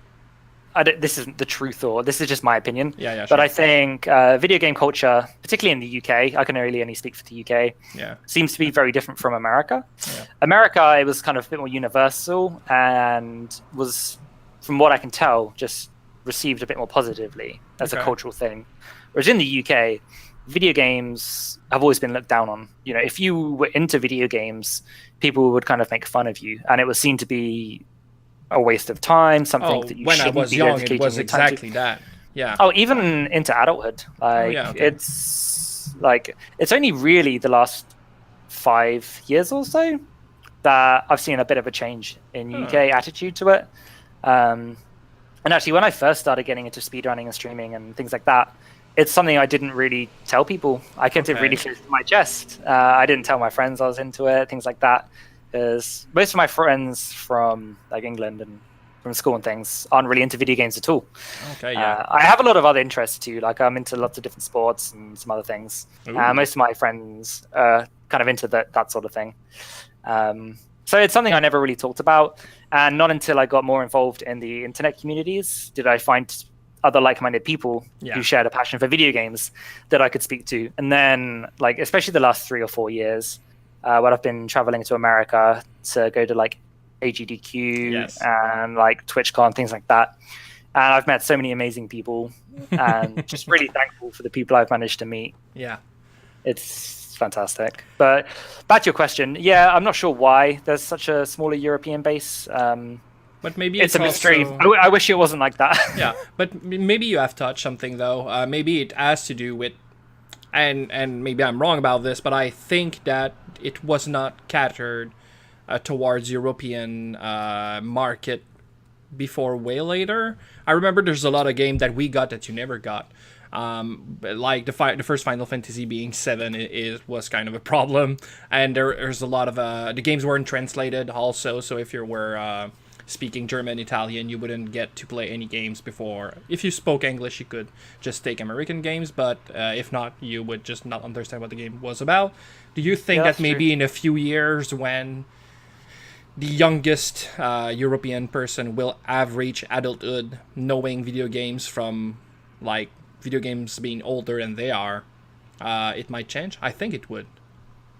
Speaker 2: the truth, or this is just my opinion.
Speaker 1: Yeah,
Speaker 2: But
Speaker 1: sure.
Speaker 2: I think video game culture, particularly in the UK, I can really only speak for the UK.
Speaker 1: Yeah.
Speaker 2: Seems to be very different from America.
Speaker 1: Yeah.
Speaker 2: America, it was kind of a bit more universal and was, from what I can tell, just received a bit more positively as a
Speaker 1: Okay.
Speaker 2: cultural thing. Whereas in the UK, video games have always been looked down on. If you were into video games, people would kind of make fun of you, and it was seen to be a waste of time, something that you
Speaker 1: when I
Speaker 2: shouldn't
Speaker 1: was
Speaker 2: be
Speaker 1: young, it
Speaker 2: dedicating
Speaker 1: was
Speaker 2: your time to.
Speaker 1: exactly that. Yeah.
Speaker 2: Oh, even into adulthood. Like
Speaker 1: yeah, okay.
Speaker 2: it's only really the last 5 years or so that I've seen a bit of a change in UK attitude to it. And actually, when I first started getting into speedrunning and streaming and things like that, it's something I didn't really tell people. I kept it really close to my chest. I didn't tell my friends I was into it, things like that. Because most of my friends from like England and from school and things aren't really into video games at all.
Speaker 1: Okay, yeah.
Speaker 2: I have a lot of other interests too. Like I'm into lots of different sports and some other things. Most of my friends are kind of into that sort of thing. So it's something I never really talked about. And not until I got more involved in the internet communities did I find other like-minded people who shared a passion for video games that I could speak to. And then, like, especially the last 3 or 4 years, when I've been traveling to America to go to like AGDQ and like TwitchCon, things like that. And I've met so many amazing people and just really thankful for the people I've managed to meet.
Speaker 1: Yeah.
Speaker 2: It's fantastic. But back to your question, yeah, I'm not sure why there's such a smaller European base.
Speaker 1: But maybe
Speaker 2: it's a mystery.
Speaker 1: Also...
Speaker 2: I wish it wasn't like that.
Speaker 1: Yeah, but maybe you have touched something though. Maybe it has to do with, and maybe I'm wrong about this, but I think that it was not catered towards European market before way later. I remember there's a lot of game that we got that you never got. Like the first Final Fantasy being 7 was kind of a problem, and there's a lot of the games weren't translated also. So if you were speaking German, Italian, you wouldn't get to play any games before. If you spoke English, you could just take American games, but if not, you would just not understand what the game was about. Do you think that maybe in a few years, when the youngest European person will have reached adulthood, knowing video games from like video games being older than they are, it might change? I think it would.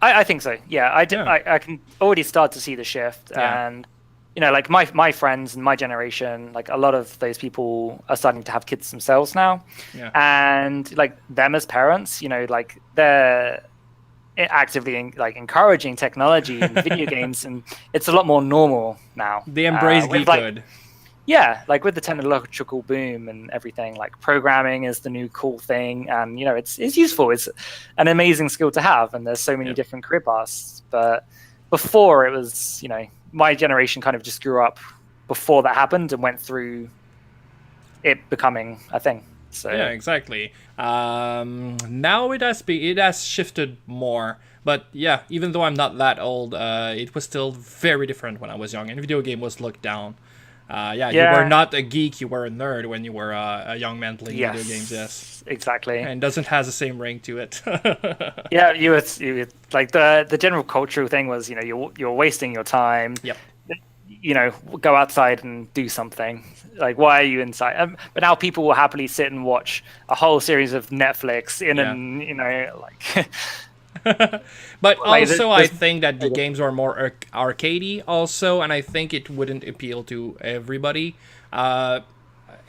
Speaker 1: I
Speaker 2: think so. Yeah, I can already start to see the shift, and like my friends and my generation, like a lot of those people are starting to have kids themselves now, and like them as parents, like they're actively encouraging technology and video games, and it's a lot more normal now.
Speaker 1: They embrace geekhood.
Speaker 2: Yeah, like with the technological boom and everything, like programming is the new cool thing, and it's useful. It's an amazing skill to have, and there's so many different career paths. But before, it was my generation kind of just grew up before that happened and went through it becoming a thing. So
Speaker 1: yeah, exactly. Now it has shifted more, but yeah, even though I'm not that old, it was still very different when I was young, and video game was looked down. You were not a geek, you were a nerd when you were a young man playing video games. Yes,
Speaker 2: exactly.
Speaker 1: And doesn't has the same ring to it.
Speaker 2: Yeah, you would like the general cultural thing was you're wasting your time.
Speaker 1: Yep.
Speaker 2: Go outside and do something. Like, why are you inside? But now people will happily sit and watch a whole series of Netflix
Speaker 1: But
Speaker 2: Like,
Speaker 1: also, I think that the games are more arcadey also, and I think it wouldn't appeal to everybody.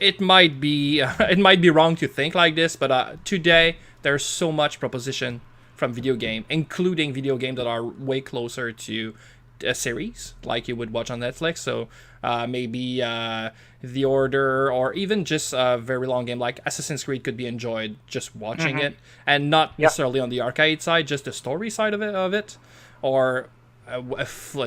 Speaker 1: It might be it might be wrong to think like this, but today there's so much proposition from video game, including video games that are way closer to a series like you would watch on Netflix. So maybe The Order, or even just a very long game like Assassin's Creed could be enjoyed just watching it, and not necessarily on the arcade side, just the story side of it. Or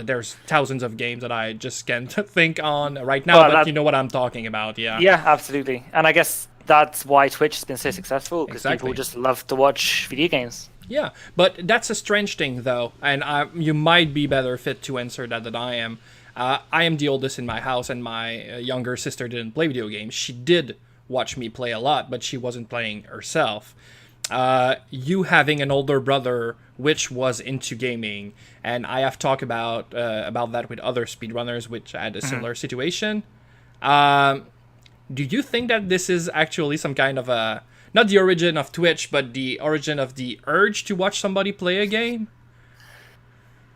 Speaker 1: there's thousands of games that I just can't think on right now, but you know what I'm talking about.
Speaker 2: Yeah, absolutely. And I guess that's why Twitch has been so successful, because people just love to watch video games.
Speaker 1: Yeah, but that's a strange thing, though, and you might be better fit to answer that than I am. I am the oldest in my house, and my younger sister didn't play video games. She did watch me play a lot, but she wasn't playing herself. You having an older brother which was into gaming, and I have talked about that with other speedrunners which had a similar situation. Do you think that this is actually some kind of a, not the origin of Twitch, but the origin of the urge to watch somebody play a game?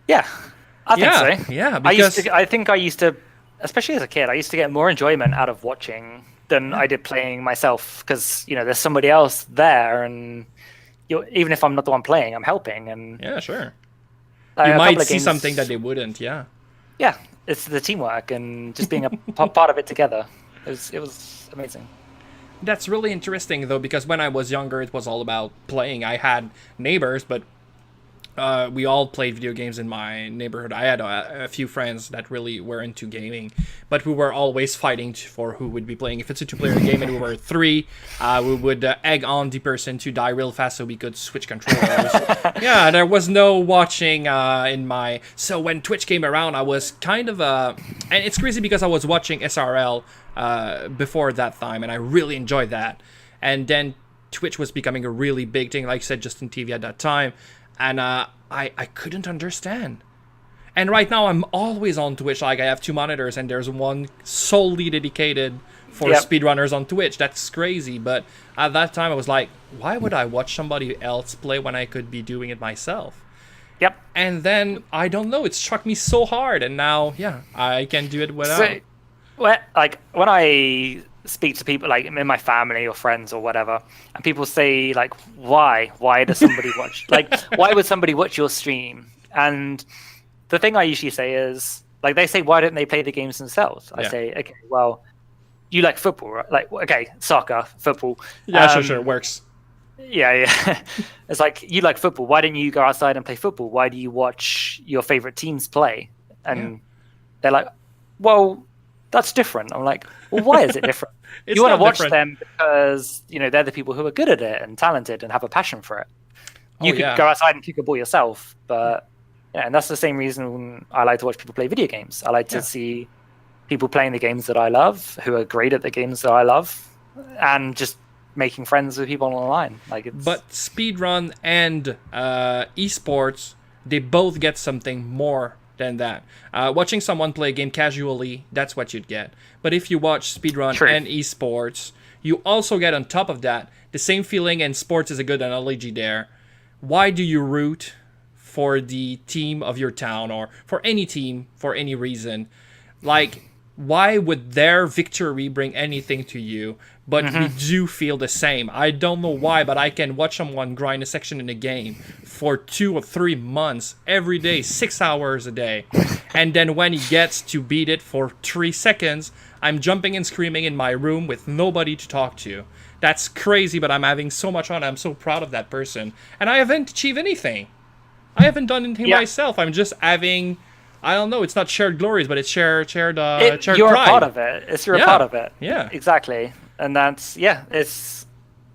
Speaker 2: Yeah, I think so.
Speaker 1: Yeah, because
Speaker 2: I think I used to, especially as a kid, I used to get more enjoyment out of watching than I did playing myself, because there's somebody else there, and even if I'm not the one playing, I'm helping. And
Speaker 1: yeah, sure, you might see something that they wouldn't. Yeah,
Speaker 2: it's the teamwork and just being a part of it together. It was amazing.
Speaker 1: That's really interesting, though, because when I was younger, it was all about playing. I had neighbors, but we all played video games in my neighborhood. I had a few friends that really were into gaming, but we were always fighting for who would be playing. If it's a two-player game and we were three, we would egg on the person to die real fast so we could switch controllers. Yeah, there was no watching in my... So when Twitch came around, I was kind of... and it's crazy because I was watching SRL before that time, and I really enjoyed that. And then Twitch was becoming a really big thing, like I said, just in TV at that time. And I couldn't understand. And right now I'm always on Twitch. Like, I have 2 monitors, and there's one solely dedicated for speedrunners on Twitch. That's crazy. But at that time I was like, why would I watch somebody else play when I could be doing it myself?
Speaker 2: Yep.
Speaker 1: And then, I don't know, it struck me so hard. And now, I can do it without.
Speaker 2: So, like, when I speak to people like in my family or friends or whatever, and people say like, why does somebody watch, like, why would somebody watch your stream? And the thing I usually say is, like, they say, why don't they play the games themselves? I say, okay, well, you like football, right? Like, okay, soccer, football.
Speaker 1: Sure, works.
Speaker 2: Yeah. It's like, you like football, why don't you go outside and play football? Why do you watch your favorite teams play? And they're like, well, that's different. I'm like, well, why is it different? You want to watch them because they're the people who are good at it and talented and have a passion for it. You could go outside and kick a ball yourself, but and that's the same reason I like to watch people play video games. I like to see people playing the games that I love, who are great at the games that I love, and just making friends with people online. Like, it's... But
Speaker 1: speedrun and esports, they both get something more than that. Watching someone play a game casually, that's what you'd get. But if you watch speedrun and esports, you also get on top of that the same feeling, and sports is a good analogy there. Why do you root for the team of your town, or for any team for any reason? Like, why would their victory bring anything to you? But we do feel the same. I don't know why, but I can watch someone grind a section in a game for 2 or 3 months, every day, 6 hours a day. And then when he gets to beat it for 3 seconds, I'm jumping and screaming in my room with nobody to talk to. That's crazy, but I'm having so much fun. I'm so proud of that person. And I haven't achieved anything. I haven't done anything myself. I'm just having... I don't know. It's not shared glories, but it's shared
Speaker 2: you're
Speaker 1: pride.
Speaker 2: You're a part of it. You're a part of it.
Speaker 1: Yeah.
Speaker 2: Exactly. And that's it's.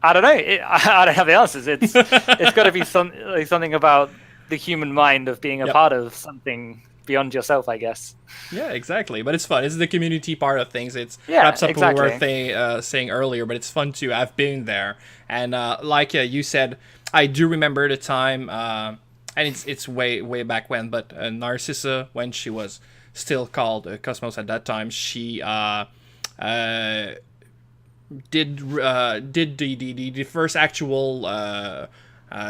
Speaker 2: I don't know. I don't have the answers. It's got to be something about the human mind of being a part of something beyond yourself, I guess.
Speaker 1: Yeah, exactly. But it's fun. It's the community part of things. It's wraps up what we were saying earlier, but it's fun too. I've been there, and like you said, I do remember the time. And it's way back when, but Narcissa, when she was still called Cosmos at that time, she did the first actual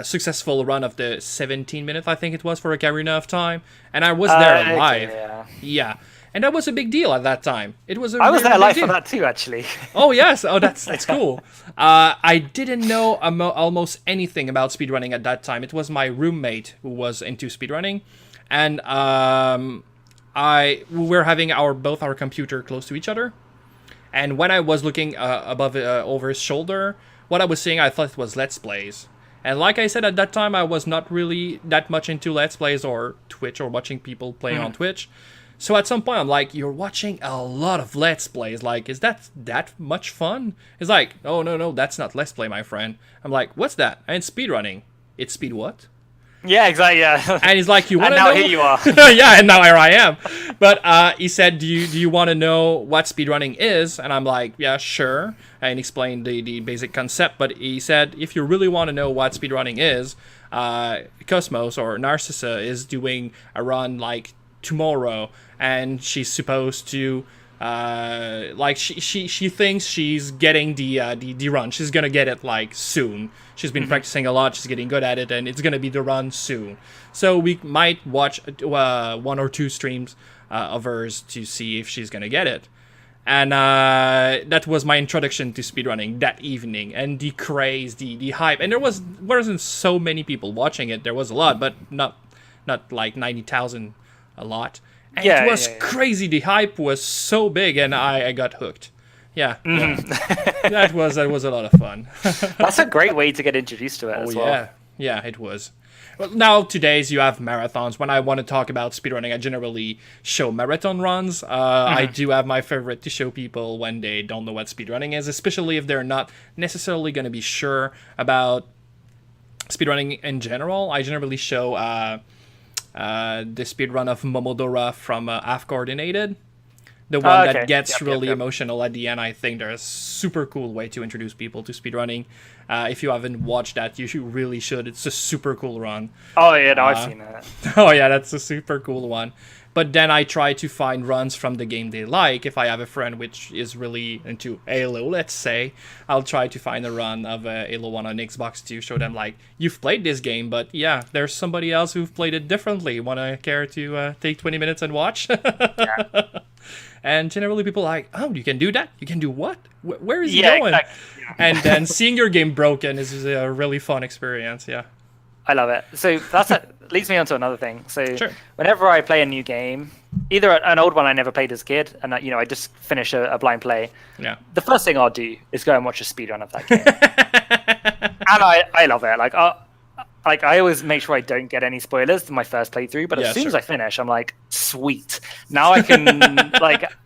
Speaker 1: successful run of the 17 minutes, I think it was, for Ocarina of Time, and I was there live.
Speaker 2: Okay,
Speaker 1: yeah. And that was a big deal at that time. It was.
Speaker 2: I was there live for that too, actually.
Speaker 1: Oh yes, oh that's cool. I didn't know almost anything about speedrunning at that time. It was my roommate who was into speedrunning, and we were having both our computer close to each other, and when I was looking over his shoulder, what I was seeing, I thought it was Let's Plays. And like I said, at that time, I was not really that much into Let's Plays or Twitch or watching people playing on Twitch. So at some point, I'm like, you're watching a lot of Let's Plays. Like, is that much fun? It's like, oh, no, that's not Let's Play, my friend. I'm like, what's that? And speedrunning. It's speed what?
Speaker 2: Yeah, exactly, yeah.
Speaker 1: And he's like, you want to know?
Speaker 2: And now here you are.
Speaker 1: Yeah, and now here I am. But he said, do you want to know what speedrunning is? And I'm like, yeah, sure. And he explained the basic concept. But he said, if you really want to know what speedrunning is, Cosmos or Narcissa is doing a run like tomorrow, and she's supposed to like she thinks she's getting the run. She's gonna get it like soon. She's been practicing a lot. She's getting good at it, and it's gonna be the run soon. So we might watch 1 or 2 streams of hers to see if she's gonna get it. And that was my introduction to speedrunning that evening, and the craze, the hype. And there wasn't so many people watching it. There was a lot, but not like 90,000 a lot. And it was crazy. The hype was so big, and I got hooked. Yeah, that was a lot of fun.
Speaker 2: That's a great way to get introduced to it as well.
Speaker 1: Yeah, it was. Well, nowadays you have marathons. When I want to talk about speedrunning, I generally show marathon runs. I do have my favorite to show people when they don't know what speedrunning is, especially if they're not necessarily going to be sure about speedrunning in general. I generally show the speedrun of Momodora from Half Coordinated. The one that gets really emotional at the end. I think they're a super cool way to introduce people to speedrunning. If you haven't watched that, you really should. It's a super cool run.
Speaker 2: Oh, yeah, no, I've seen that.
Speaker 1: Oh, yeah, that's a super cool one. But then I try to find runs from the game they like. If I have a friend which is really into Halo, let's say, I'll try to find a run of Halo 1 on Xbox to show them, like, you've played this game, but yeah, there's somebody else who've played it differently. Care to take 20 minutes and watch? Yeah. And generally people are like, oh, you can do that? You can do what? Where is he going? Exactly. Yeah. And then seeing your game broken is a really fun experience, yeah.
Speaker 2: I love it. So leads me on to another thing. So whenever I play a new game, either an old one I never played as a kid, and I just finish a blind play, the first thing I'll do is go and watch a speedrun of that game. And I love it. Like I always make sure I don't get any spoilers in my first playthrough, but as soon as I finish, I'm like, sweet. Now I can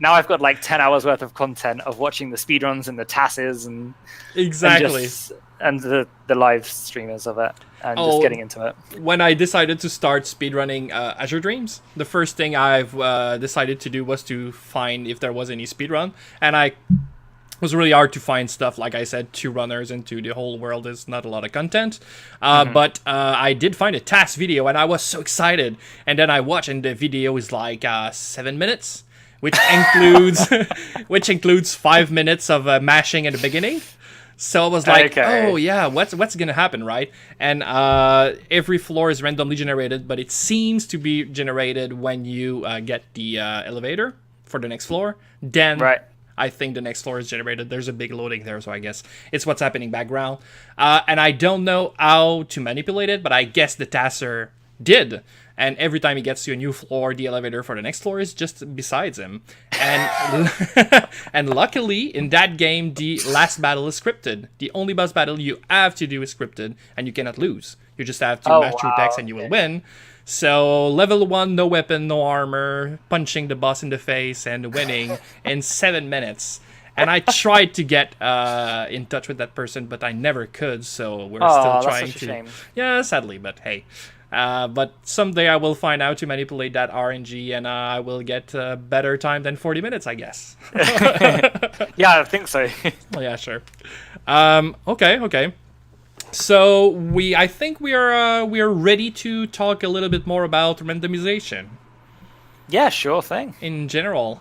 Speaker 2: now I've got like 10 hours worth of content of watching the speedruns and the TASes and the live streamers of it and just getting into it.
Speaker 1: When I decided to start speedrunning Azure Dreams, the first thing I've decided to do was to find if there was any speedrun, and it was really hard to find stuff. Like I said, 2 runners into the whole world is not a lot of content. But I did find a TAS video, and I was so excited. And then I watched, and the video is like 7 minutes, which includes 5 minutes of mashing at the beginning. So I was like, oh yeah, what's gonna happen, right? And every floor is randomly generated, but it seems to be generated when you get the elevator for the next floor. Then I think the next floor is generated. There's a big loading there, so I guess it's what's happening background. And I don't know how to manipulate it, but I guess the Tasser did. And every time he gets to a new floor, the elevator for the next floor is just besides him. And and luckily, in that game, the last battle is scripted. The only boss battle you have to do is scripted, and you cannot lose. You just have to mash through text, and you will win. So level 1, no weapon, no armor, punching the boss in the face and winning in 7 minutes. And I tried to get in touch with that person, but I never could. So we're still trying to. Shame. Yeah, sadly, but hey. But someday I will find out to manipulate that RNG, and I will get better time than 40 minutes, I guess.
Speaker 2: Yeah, I think so.
Speaker 1: Well, yeah, sure. Okay. So I think we are ready to talk a little bit more about randomization.
Speaker 2: Yeah, sure thing.
Speaker 1: In general,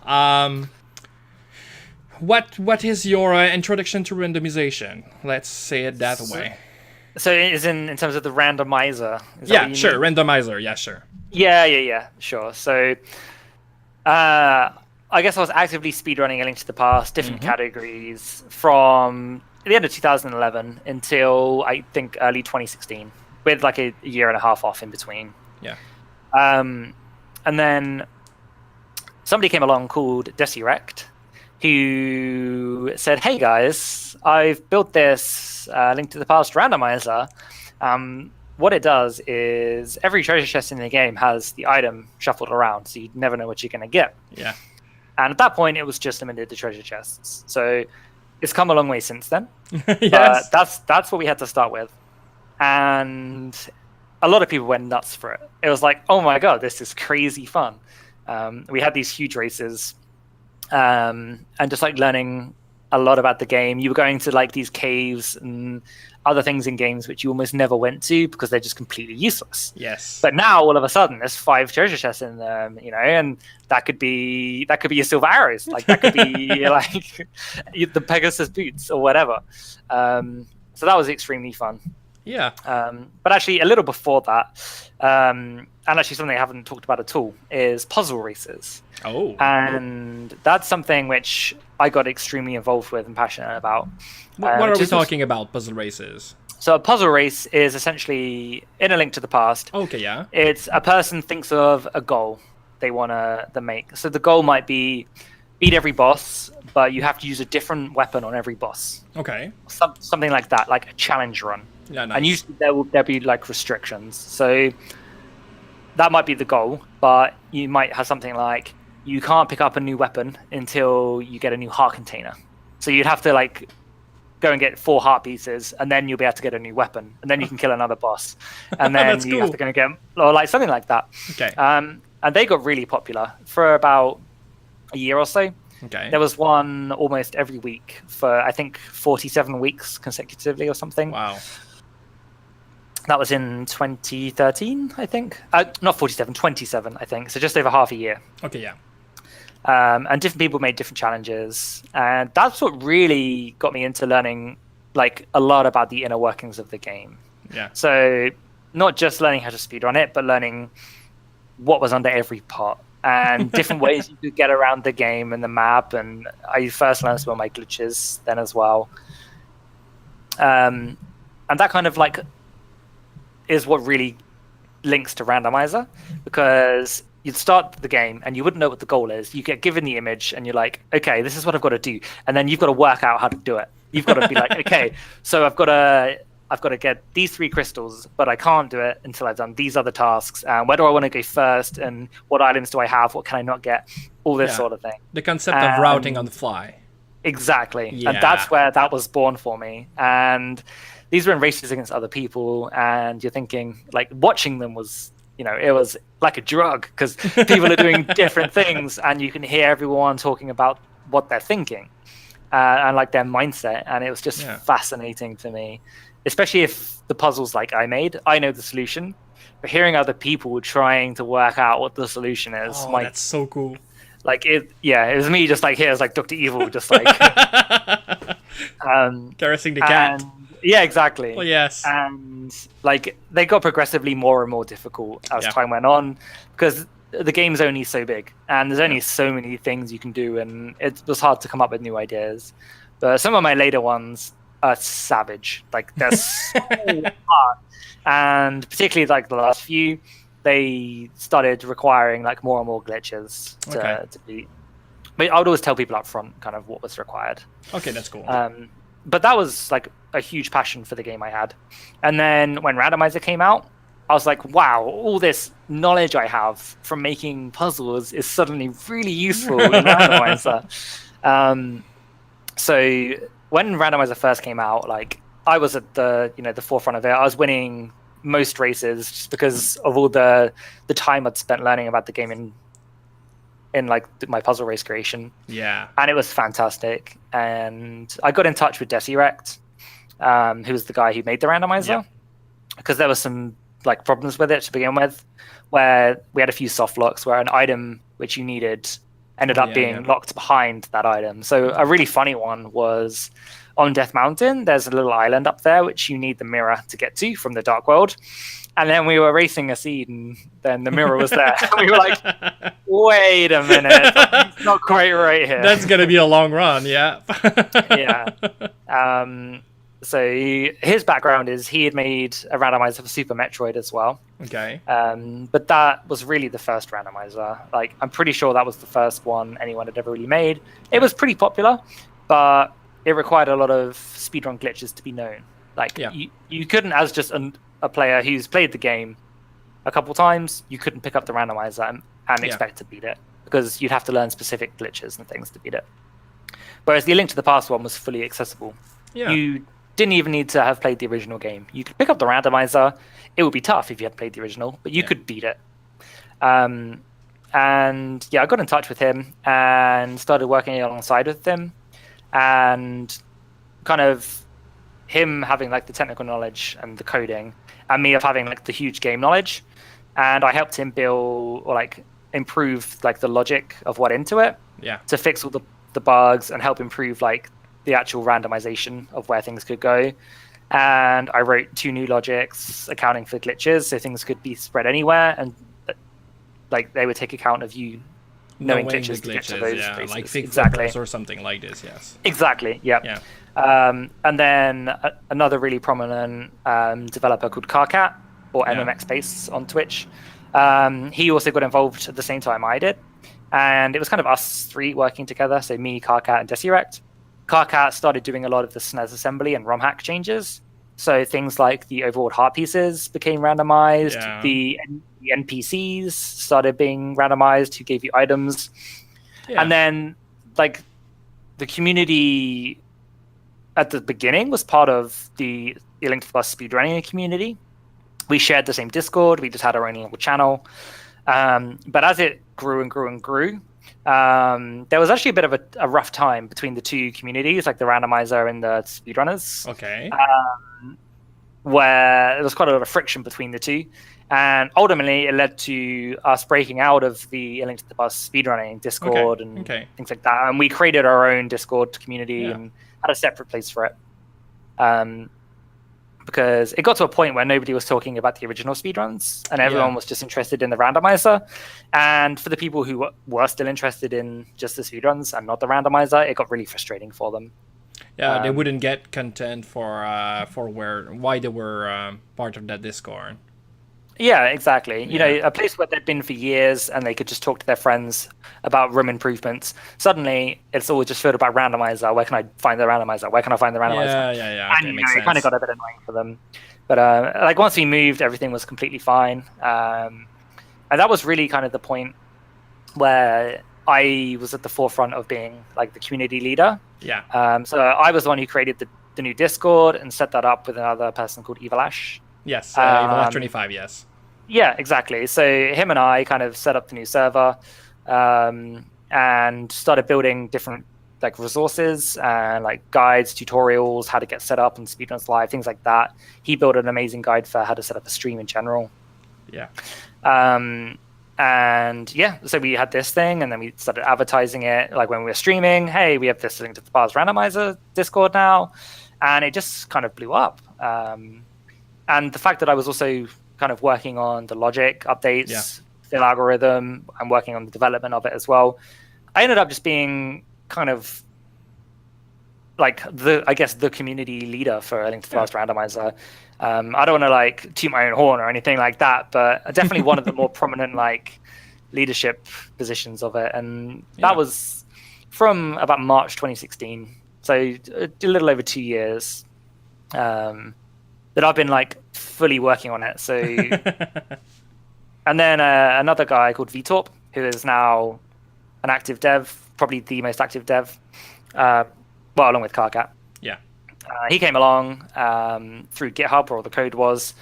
Speaker 1: what is your introduction to randomization? Let's say it that way.
Speaker 2: So it is in terms of the randomizer. Is that
Speaker 1: Yeah,
Speaker 2: what you
Speaker 1: sure.
Speaker 2: mean?
Speaker 1: Randomizer. Yeah, sure.
Speaker 2: Yeah, sure. So I guess I was actively speedrunning A Link to the Past, different categories from the end of 2011 until I think early 2016, with like a year and a half off in between.
Speaker 1: Yeah.
Speaker 2: And then somebody came along called Desirect, who said, "Hey guys, I've built this Link to the Past randomizer. What it does is every treasure chest in the game has the item shuffled around, so you never know what you're going to get."
Speaker 1: Yeah.
Speaker 2: And at that point, it was just limited to treasure chests. So it's come a long way since then.
Speaker 1: Yes.
Speaker 2: But that's what we had to start with. And a lot of people went nuts for it. It was like, oh my god, this is crazy fun. We had these huge races, and just like learning a lot about the game. You were going to like these caves and other things in games which you almost never went to because they're just completely useless.
Speaker 1: Yes.
Speaker 2: But now all of a sudden there's 5 treasure chests in them, and that could be your silver arrows, like that could be like the Pegasus boots or whatever. So that was extremely fun.
Speaker 1: Yeah.
Speaker 2: But actually a little before that, and actually something I haven't talked about at all, is puzzle races.
Speaker 1: Oh.
Speaker 2: And that's something which I got extremely involved with and passionate about.
Speaker 1: What are we talking about, puzzle races?
Speaker 2: So a puzzle race is essentially in A Link to the Past.
Speaker 1: Okay, yeah.
Speaker 2: It's a person thinks of a goal they want to make. So the goal might be beat every boss, but you have to use a different weapon on every boss.
Speaker 1: Okay.
Speaker 2: Something like that, like a challenge run.
Speaker 1: Yeah, nice.
Speaker 2: And usually there'll be like restrictions. So that might be the goal, but you might have something like you can't pick up a new weapon until you get a new heart container. So you'd have to like go and get 4 heart pieces, and then you'll be able to get a new weapon, and then you can kill another boss, and then you have to go and get, or like something like that.
Speaker 1: Okay.
Speaker 2: And they got really popular for about a year or so.
Speaker 1: Okay.
Speaker 2: There was one almost every week for I think 47 weeks consecutively or something.
Speaker 1: Wow.
Speaker 2: That was in 2013, I think. Not 47, 27, I think. So just over half a year.
Speaker 1: Okay, yeah.
Speaker 2: And different people made different challenges, and that's what really got me into learning like a lot about the inner workings of the game.
Speaker 1: Yeah.
Speaker 2: So not just learning how to speedrun it, but learning what was under every pot and different ways you could get around the game and the map. And I first learned some of my glitches then as well. And that kind of like is what really links to randomizer, because you'd start the game and you wouldn't know what the goal is. You get given the image and you're like, okay, this is what I've got to do. And then you've got to work out how to do it. You've got to be like, okay, so I've got to get these 3 crystals, but I can't do it until I've done these other tasks. And where do I want to go first? And what items do I have? What can I not get? All this sort of thing.
Speaker 1: The concept of routing on the fly.
Speaker 2: Exactly.
Speaker 1: Yeah.
Speaker 2: And that's where that was born for me. And these were in races against other people. And you're thinking, like, watching them was, it was like a drug, because people are doing different things and you can hear everyone talking about what they're thinking and like their mindset. And it was just fascinating to me, especially if the puzzles like I made, I know the solution, but hearing other people trying to work out what the solution is.
Speaker 1: Oh, that's so cool.
Speaker 2: Like it was me just like, here's like Dr. Evil, just like
Speaker 1: caressing the cat.
Speaker 2: Yeah, exactly.
Speaker 1: Oh, yes.
Speaker 2: And like they got progressively more and more difficult as time went on, because the game's only so big and there's only so many things you can do, and it was hard to come up with new ideas. But some of my later ones are savage. Like they're so hard. And particularly like the last few, they started requiring like more and more glitches to beat. But I would always tell people up front kind of what was required.
Speaker 1: Okay, that's cool.
Speaker 2: But that was like a huge passion for the game I had. And then when Randomizer came out, I was like, wow, all this knowledge I have from making puzzles is suddenly really useful in Randomizer. So when Randomizer first came out, like I was at the forefront of it. I was winning most races just because of all the time I'd spent learning about the game in like my puzzle race creation.
Speaker 1: Yeah.
Speaker 2: And it was fantastic. And I got in touch with Desirect, who was the guy who made the randomizer, because there was some like problems with it to begin with, where we had a few soft locks where an item which you needed ended up being locked behind that item. So a really funny one was on Death Mountain, there's a little island up there which you need the mirror to get to from the Dark World. And then we were racing a seed, and then the mirror was there. We were like, wait a minute, it's not quite right here.
Speaker 1: That's going to be a long run, yeah.
Speaker 2: Yeah. So his background is he had made a randomizer for Super Metroid as well.
Speaker 1: Okay.
Speaker 2: But that was really the first randomizer. Like, I'm pretty sure that was the first one anyone had ever really made. It was pretty popular, but it required a lot of speedrun glitches to be known. Like, you couldn't, as just a player who's played the game a couple times, you couldn't pick up the randomizer and expect to beat it, because you'd have to learn specific glitches and things to beat it. Whereas the A Link to the Past one was fully accessible. Yeah. You didn't even need to have played the original game. You could pick up the randomizer. It would be tough if you had played the original, but you could beat it. And yeah, I got in touch with him and started working alongside with him, and kind of him having like the technical knowledge and the coding, and me of having like the huge game knowledge. And I helped him build or like improve like the logic of what into it to fix all the bugs and help improve like the actual randomization of where things could go. And I wrote 2 new logics accounting for glitches, so things could be spread anywhere, and like they would take account of you knowing glitches to get to those places.
Speaker 1: Like fake flippers or something like this. Yes.
Speaker 2: Exactly. Yeah. And then another really prominent developer called Carcat, or MMX Space on Twitch. He also got involved at the same time I did, and it was kind of us 3 working together. So me, Carcat, and Desirect. Carcat started doing a lot of the SNES assembly and ROM hack changes. So things like the overworld heart pieces became randomized. Yeah. The NPCs started being randomized, who gave you items. Yeah. And then like the community at the beginning was part of the A Link to the Past speedrunning community. We shared the same Discord. We just had our own little channel. But as it grew and grew and grew, there was actually a bit of a rough time between the 2 communities, like the randomizer and the speedrunners.
Speaker 1: Okay.
Speaker 2: Where there was quite a lot of friction between the 2. And ultimately, it led to us breaking out of the A Link to the Past speedrunning Discord and things like that. And we created our own Discord community and had a separate place for it. Because it got to a point where nobody was talking about the original speedruns, and everyone was just interested in the randomizer. And for the people who were still interested in just the speedruns and not the randomizer, it got really frustrating for them.
Speaker 1: Yeah, they wouldn't get content for why they were part of that Discord.
Speaker 2: Yeah, exactly. You know, a place where they'd been for years and they could just talk to their friends about room improvements. Suddenly, it's all just filled about randomizer. Where can I find the randomizer? Where can I find the randomizer?
Speaker 1: Yeah.
Speaker 2: And it kind of got a bit annoying for them. But like once we moved, everything was completely fine. And that was really kind of the point where I was at the forefront of being like the community leader.
Speaker 1: Yeah.
Speaker 2: So I was the one who created the new Discord and set that up with another person called Evil-Ash.
Speaker 1: Yes, Evil-Ash25, yes.
Speaker 2: Yeah, exactly. So him and I kind of set up the new server and started building different like resources and like guides, tutorials, how to get set up and speedruns live, things like that. He built an amazing guide for how to set up a stream in general.
Speaker 1: Yeah.
Speaker 2: And yeah, so we had this thing, and then we started advertising it. Like when we were streaming, hey, we have this Link to the Past randomizer Discord now, and it just kind of blew up. And the fact that I was also kind of working on the logic updates, the algorithm, and working on the development of it as well, I ended up just being kind of like the community leader for A Link to the Past randomizer. I don't want to like toot my own horn or anything like that, but definitely one of the more prominent like leadership positions of it. And that was from about March 2016, so a little over 2 years. That I've been like fully working on it. So, and then another guy called Vitorp, who is now an active dev, probably the most active dev, well, along with Carcat.
Speaker 1: Yeah.
Speaker 2: He came along through GitHub, where all the code was,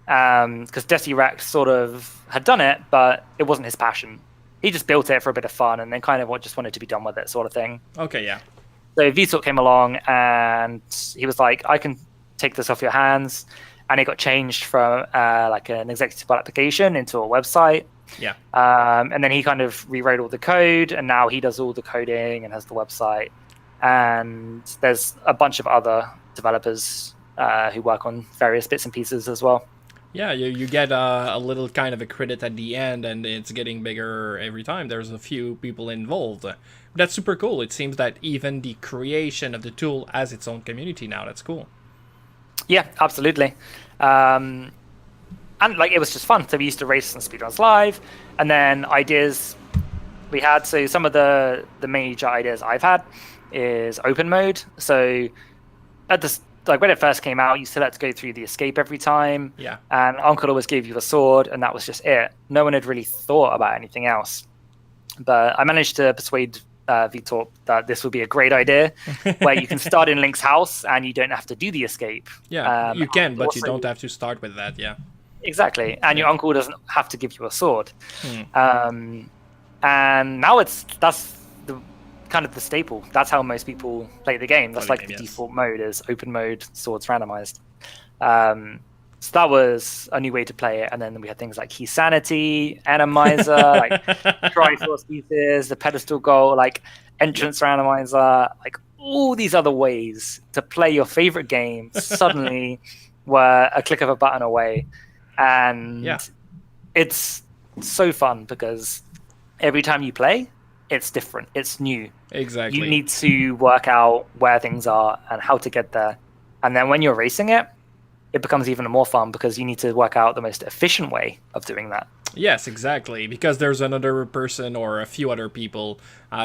Speaker 2: because Desirect sort of had done it, but it wasn't his passion. He just built it for a bit of fun, and then kind of just wanted to be done with it, sort of thing.
Speaker 1: Okay, yeah.
Speaker 2: So Vitorp came along, and he was like, I can take this off your hands, and it got changed from like an executable application into a website.
Speaker 1: Yeah.
Speaker 2: And then he kind of rewrote all the code, and now he does all the coding and has the website. and there's a bunch of other developers who work on various bits and pieces as well.
Speaker 1: Yeah, you get a little kind of a credit at the end, and it's getting bigger every time. There's a few people involved. That's super cool. It seems that even the creation of the tool has its own community now. That's cool.
Speaker 2: Yeah, absolutely. And like it was just fun. So we used to race and speedruns live, and then ideas we had. So some of the major ideas I've had is open mode. So at this, like when it first came out, you still had to go through the escape every time.
Speaker 1: Yeah.
Speaker 2: And Uncle always gave you a sword, and that was just it. No one had really thought about anything else. But I managed to persuade Vitor that this would be a great idea, where you can start in Link's house and you don't have to do the escape.
Speaker 1: Yeah, you can, but you don't have to start with that. Yeah.
Speaker 2: Exactly, and your uncle doesn't have to give you a sword. And now that's the kind of the staple. That's how most people play the game. That's like the default mode is open mode, swords randomized. So that was a new way to play it. And then we had things like key sanity, animizer, like Triforce pieces, the pedestal goal, like entrance randomizer, like all these other ways to play your favorite game suddenly were a click of a button away. And it's so fun because every time you play, it's different. It's new.
Speaker 1: Exactly.
Speaker 2: You need to work out where things are and how to get there. And then when you're racing it, it becomes even more fun because you need to work out the most efficient way of doing that.
Speaker 1: Yes, exactly. Because there's another person or a few other people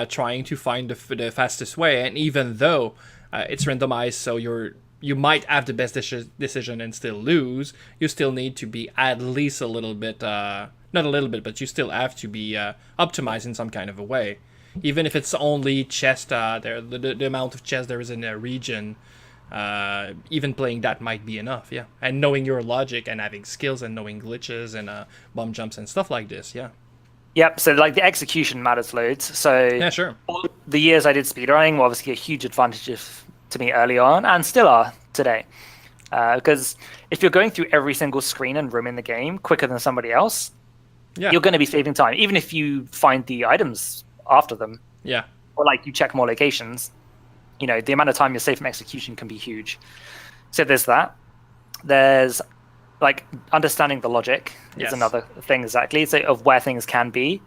Speaker 1: trying to find the fastest way. And even though it's randomized, so you might have the best decision and still lose, you still need to be at least a little bit, not a little bit, but you still have to be optimized in some kind of a way. Even if it's only chest, the amount of chest there is in a region, even playing that might be enough, yeah. And knowing your logic and having skills and knowing glitches and bomb jumps and stuff like this, yeah.
Speaker 2: Yep, so like the execution matters loads. So
Speaker 1: yeah, sure.
Speaker 2: All the years I did speedrunning were obviously a huge advantage to me early on and still are today. Because if you're going through every single screen and room in the game quicker than somebody else, you're going to be saving time, even if you find the items after them.
Speaker 1: Yeah.
Speaker 2: Or like you check more locations. You know, the amount of time you're safe from execution can be huge. So there's that. There's like understanding the logic is another thing exactly. So of where things can be,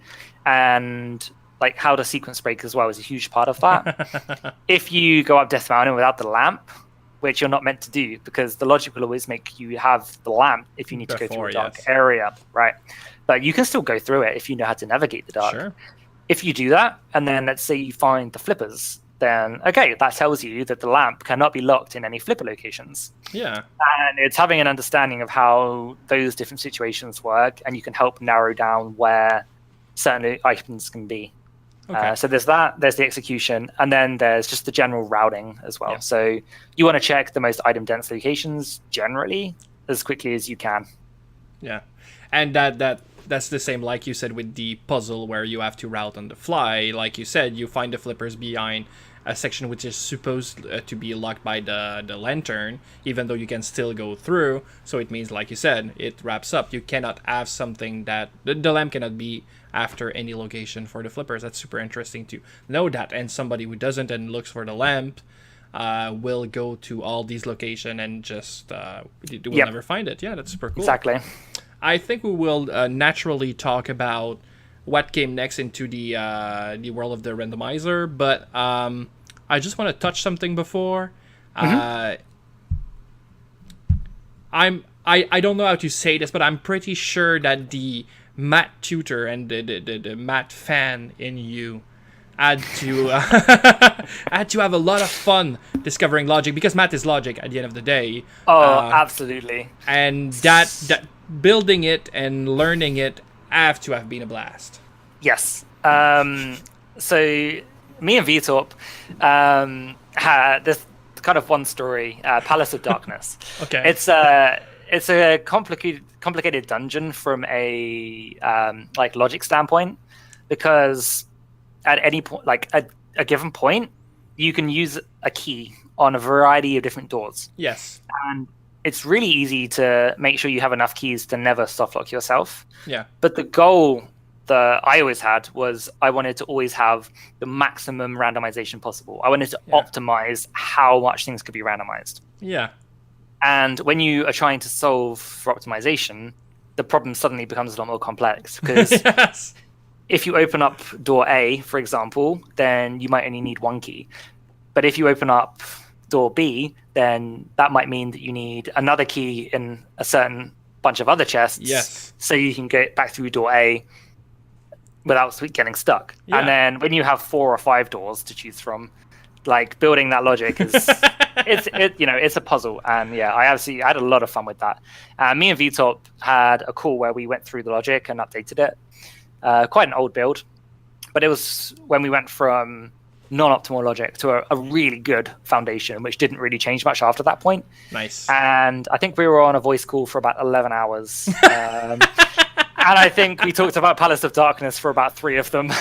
Speaker 2: and like how to sequence break as well is a huge part of that. If you go up Death Mountain without the lamp, which you're not meant to do, because the logic will always make you have the lamp if you need to go through a dark area, right? But you can still go through it if you know how to navigate the dark.
Speaker 1: Sure.
Speaker 2: If you do that, and then let's say you find the flippers, then okay, that tells you that the lamp cannot be locked in any flipper locations.
Speaker 1: Yeah.
Speaker 2: And it's having an understanding of how those different situations work, and you can help narrow down where certain items can be. Okay. So there's that, there's the execution, and then there's just the general routing as well. Yeah. So you want to check the most item-dense locations generally as quickly as you can.
Speaker 1: Yeah. And that's the same, like you said, with the puzzle where you have to route on the fly. Like you said, you find the flippers behind a section which is supposed to be locked by the lantern, even though you can still go through. So it means, like you said, it wraps up. You cannot have something that... The lamp cannot be after any location for the flippers. That's super interesting to know that. And somebody who doesn't and looks for the lamp will go to all these locations and just will never find it. Yeah, that's super cool.
Speaker 2: Exactly.
Speaker 1: I think we will naturally talk about what came next into the world of the randomizer, but I just want to touch something before. I don't know how to say this, but I'm pretty sure that the math tutor and the math fan in you had to have a lot of fun discovering logic, because math is logic at the end of the day.
Speaker 2: Absolutely.
Speaker 1: And that building it and learning it have to have been a blast.
Speaker 2: Yes. So me and Vitor had this kind of one story, Palace of Darkness.
Speaker 1: Okay.
Speaker 2: It's a complicated dungeon from a like logic standpoint, because at any point, like at a given point, you can use a key on a variety of different doors.
Speaker 1: Yes.
Speaker 2: And it's really easy to make sure you have enough keys to never softlock yourself.
Speaker 1: Yeah.
Speaker 2: But the goal that I always had was I wanted to always have the maximum randomization possible. I wanted to optimize how much things could be randomized.
Speaker 1: Yeah.
Speaker 2: And when you are trying to solve for optimization, the problem suddenly becomes a lot more complex because
Speaker 1: Yes.
Speaker 2: if you open up door A, for example, then you might only need one key. But if you open up door B, then that might mean that you need another key in a certain bunch of other chests.
Speaker 1: Yes.
Speaker 2: So you can get back through door A without getting stuck.
Speaker 1: Yeah.
Speaker 2: And then when you have 4 or 5 doors to choose from, like building that logic is it's a puzzle. And yeah, I had a lot of fun with that. Me and VTop had a call where we went through the logic and updated it. Quite an old build, but it was when we went from non-optimal logic to a really good foundation, which didn't really change much after that point.
Speaker 1: Nice.
Speaker 2: And I think we were on a voice call for about 11 hours. And I think we talked about Palace of Darkness for about 3 of them.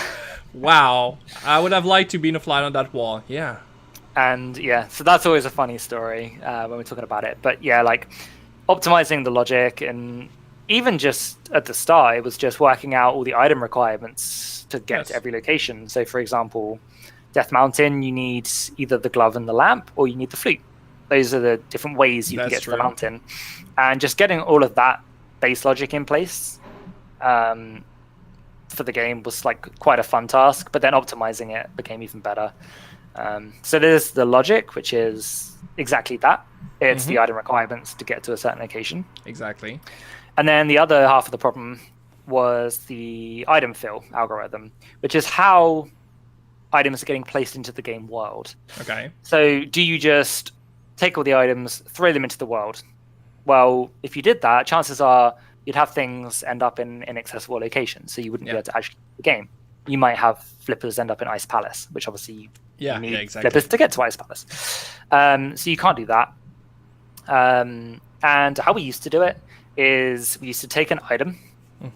Speaker 1: Wow. I would have liked to be in a fly on that wall. Yeah.
Speaker 2: And yeah, so that's always a funny story when we're talking about it. But yeah, like optimizing the logic, and even just at the start, it was just working out all the item requirements to get to every location. So for example, Death Mountain, you need either the glove and the lamp, or you need the flute. Those are the different ways you can get to the mountain. And just getting all of that base logic in place for the game was like quite a fun task, but then optimizing it became even better. So there's the logic, which is exactly that. It's the item requirements to get to a certain location.
Speaker 1: Exactly.
Speaker 2: And then the other half of the problem was the item fill algorithm, which is how items are getting placed into the game world.
Speaker 1: Okay.
Speaker 2: So do you just take all the items, throw them into the world? Well, if you did that, chances are you'd have things end up in inaccessible locations, so you wouldn't be able to actually play the game. You might have flippers end up in Ice Palace, which obviously you need flippers to get to Ice Palace. So you can't do that. And how we used to do it is we used to take an item,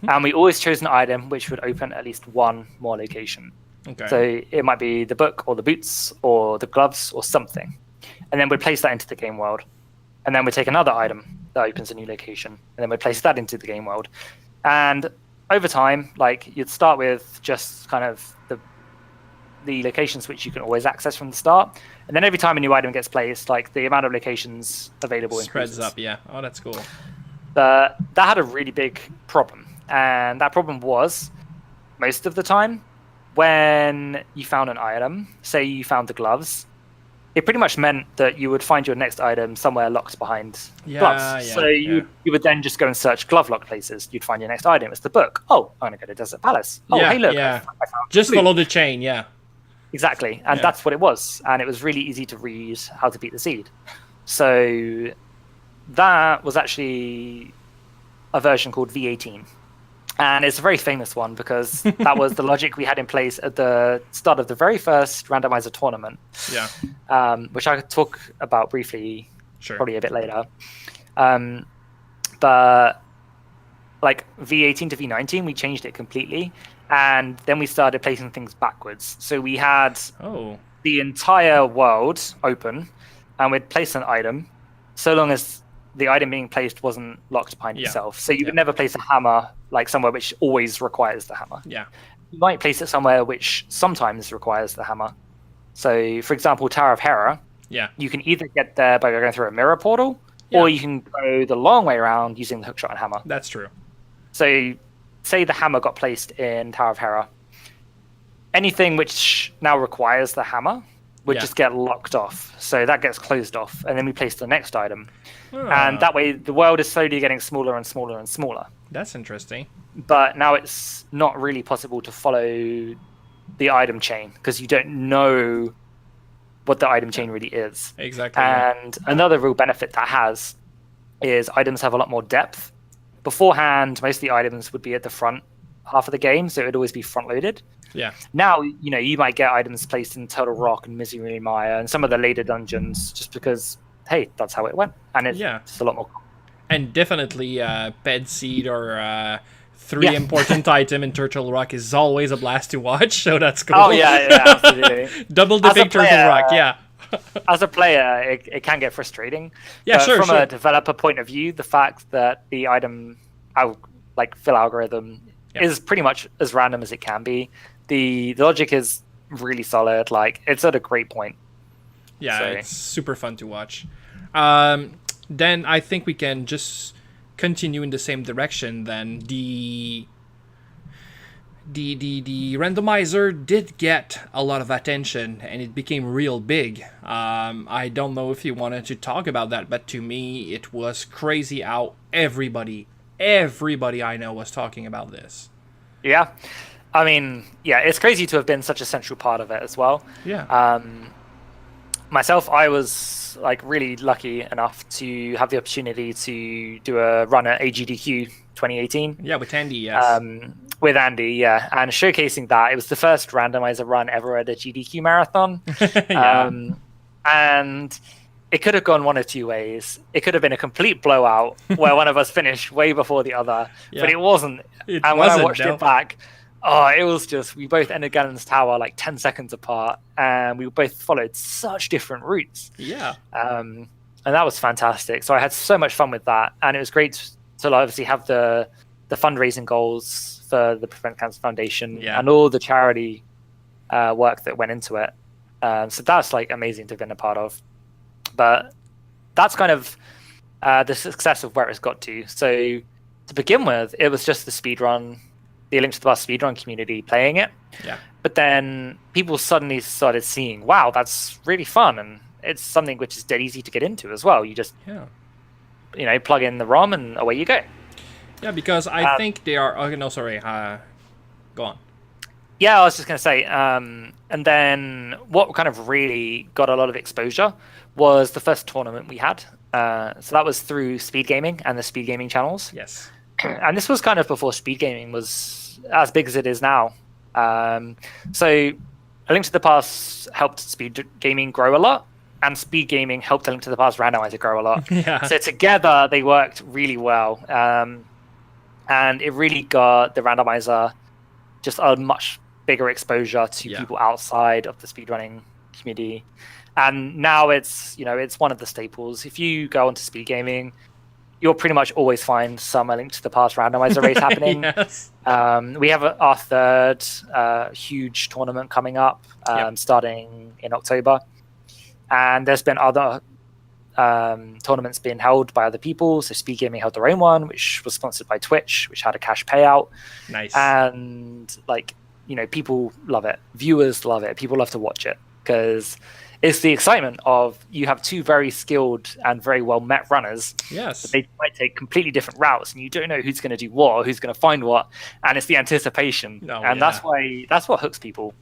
Speaker 2: and we always chose an item which would open at least one more location.
Speaker 1: Okay.
Speaker 2: So it might be the book or the boots or the gloves or something. And then we'd place that into the game world. And then we'd take another item that opens a new location. And then we'd place that into the game world. And over time, like you'd start with just kind of the locations which you can always access from the start. And then every time a new item gets placed, like the amount of locations available
Speaker 1: spreads
Speaker 2: increases.
Speaker 1: up, yeah. Oh, that's cool.
Speaker 2: But that had a really big problem. And that problem was, most of the time, when you found an item, say you found the gloves, it pretty much meant that you would find your next item somewhere locked behind gloves. So you would then just go and search glove lock places. You'd find your next item. It's the book. Oh, I'm going to go to Desert Palace. Oh, hey, look. I found
Speaker 1: just follow the chain, yeah.
Speaker 2: Exactly. And that's what it was. And it was really easy to read how to beat the seed. So that was actually a version called V18. And it's a very famous one because that was the logic we had in place at the start of the very first randomizer tournament.
Speaker 1: Yeah.
Speaker 2: Which I could talk about briefly, probably a bit later. But like V18 to V19, we changed it completely. And then we started placing things backwards. So we had the entire world open, and we'd place an item so long as the item being placed wasn't locked behind itself. So you would never place a hammer like somewhere which always requires the hammer.
Speaker 1: Yeah.
Speaker 2: You might place it somewhere which sometimes requires the hammer. So, for example, Tower of Hera, you can either get there by going through a mirror portal, or you can go the long way around using the hookshot and hammer.
Speaker 1: That's true.
Speaker 2: So, say the hammer got placed in Tower of Hera. Anything which now requires the hammer would just get locked off. So that gets closed off, and then we place the next item. And that way the world is slowly getting smaller and smaller and smaller.
Speaker 1: That's interesting.
Speaker 2: But now it's not really possible to follow the item chain because you don't know what the item chain really is.
Speaker 1: Exactly.
Speaker 2: And another real benefit that has is items have a lot more depth. Beforehand, most of the items would be at the front half of the game, so it would always be front loaded.
Speaker 1: Yeah.
Speaker 2: Now, you know, you might get items placed in Turtle Rock and Misery Mire and some of the later dungeons just because, hey, that's how it went. And it's just a lot more.
Speaker 1: And definitely Ped Seed or 3 important item in Turtle Rock is always a blast to watch, so that's cool.
Speaker 2: Oh, yeah, absolutely.
Speaker 1: Double dipping Turtle Rock,
Speaker 2: As a player, it can get frustrating.
Speaker 1: Yeah,
Speaker 2: but
Speaker 1: from
Speaker 2: a developer point of view, the fact that the item fill algorithm is pretty much as random as it can be. The logic is really solid. Like, it's at a great point.
Speaker 1: Yeah,
Speaker 2: So
Speaker 1: it's super fun to watch. Then I think we can just continue in the same direction. Then the randomizer did get a lot of attention, and it became real big. I don't know if you wanted to talk about that, but to me, it was crazy how everybody I know was talking about this.
Speaker 2: yeah, I mean, yeah, it's crazy to have been such a central part of it as well.
Speaker 1: Yeah.
Speaker 2: Myself, I was like really lucky enough to have the opportunity to do a run at AGDQ 2018.
Speaker 1: Yeah, with Andy, yes.
Speaker 2: With Andy, yeah, and showcasing that. It was the first randomizer run ever at a GDQ marathon.
Speaker 1: Yeah.
Speaker 2: And it could have gone one of two ways. It could have been a complete blowout where one of us finished way before the other, but it wasn't.
Speaker 1: It
Speaker 2: and when
Speaker 1: wasn't,
Speaker 2: I watched
Speaker 1: no.
Speaker 2: it back, oh, it was just, we both ended Gannon's Tower like 10 seconds apart, and we both followed such different routes.
Speaker 1: Yeah.
Speaker 2: And that was fantastic. So I had so much fun with that, and it was great to obviously have the fundraising goals for the Prevent Cancer Foundation and all the charity work that went into it. So that's like amazing to have been a part of. But that's kind of the success of where it's got to. So to begin with, it was just the speedrun, the Link to the Past speedrun community playing it.
Speaker 1: Yeah.
Speaker 2: But then people suddenly started seeing, wow, that's really fun, and it's something which is dead easy to get into as well. You just plug in the ROM and away you go.
Speaker 1: Yeah, because I think they are... Okay, no, sorry. Go on.
Speaker 2: Yeah, I was just going to say, and then what kind of really got a lot of exposure was the first tournament we had. So that was through Speed Gaming and the Speed Gaming channels.
Speaker 1: Yes.
Speaker 2: And this was kind of before Speed Gaming was as big as it is now. So A Link to the Past helped Speed Gaming grow a lot, and Speed Gaming helped A Link to the Past randomizer grow a lot.
Speaker 1: Yeah.
Speaker 2: So together they worked really well. And it really got the randomizer just a much bigger exposure to people outside of the speedrunning community. And now it's one of the staples. If you go onto Speed Gaming, you'll pretty much always find some A Link to the Past randomizer race happening.
Speaker 1: Yes.
Speaker 2: We have our third huge tournament coming up, starting in October. And there's been other tournaments being held by other people. So Speed Gaming held their own one, which was sponsored by Twitch, which had a cash payout.
Speaker 1: Nice.
Speaker 2: And people love it. Viewers love it. People love to watch it because it's the excitement of you have two very skilled and very well met runners.
Speaker 1: Yes.
Speaker 2: But they might take completely different routes, and you don't know who's going to do what or who's going to find what. And it's the anticipation, that's what hooks people.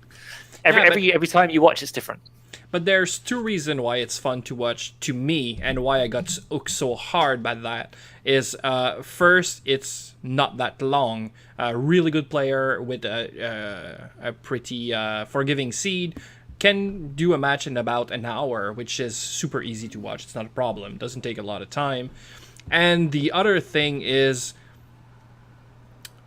Speaker 2: Every time you watch, it's different.
Speaker 1: But there's two reasons why it's fun to watch to me, and why I got hooked so hard by that is first, it's not that long. A really good player with a pretty forgiving seed can do a match in about an hour, which is super easy to watch. It's not a problem. It doesn't take a lot of time. And the other thing is,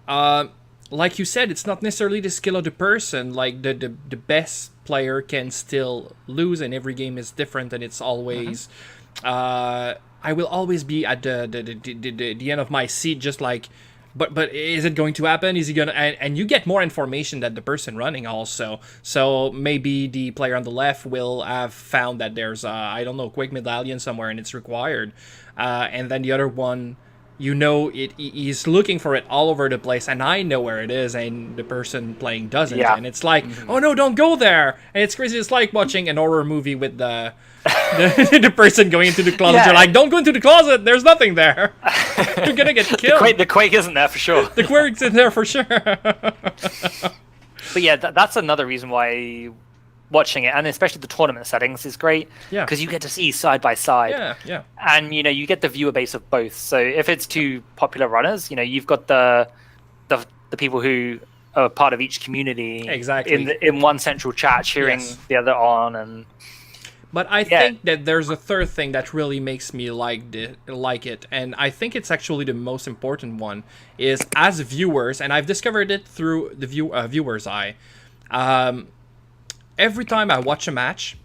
Speaker 1: like you said, it's not necessarily the skill of the person. Like the best player can still lose, and every game is different, and it's always I will always be at the end of my seat, just like, but is it going to happen? Is he gonna? And you get more information than the person running also. So maybe the player on the left will have found that there's I don't know, quick medallion somewhere and it's required, and then the other one, he's looking for it all over the place, and I know where it is, and the person playing doesn't. And it's like, oh no, don't go there. And it's crazy. It's like watching an horror movie with the person going into the closet. You're like, don't go into the closet. There's nothing there. You're gonna get killed.
Speaker 2: The quake isn't there for sure.
Speaker 1: The quake isn't there for sure.
Speaker 2: But yeah, that's another reason why watching it, and especially the tournament settings, is great.
Speaker 1: Yeah.
Speaker 2: Because you get to see side by side.
Speaker 1: Yeah.
Speaker 2: And you get the viewer base of both. So if it's two popular runners, you've got the people who are part of each community in one central chat cheering the other on.
Speaker 1: But I think that there's a third thing that really makes me like it, and I think it's actually the most important one, is as viewers, and I've discovered it through the viewer's eye. Every time I watch a match,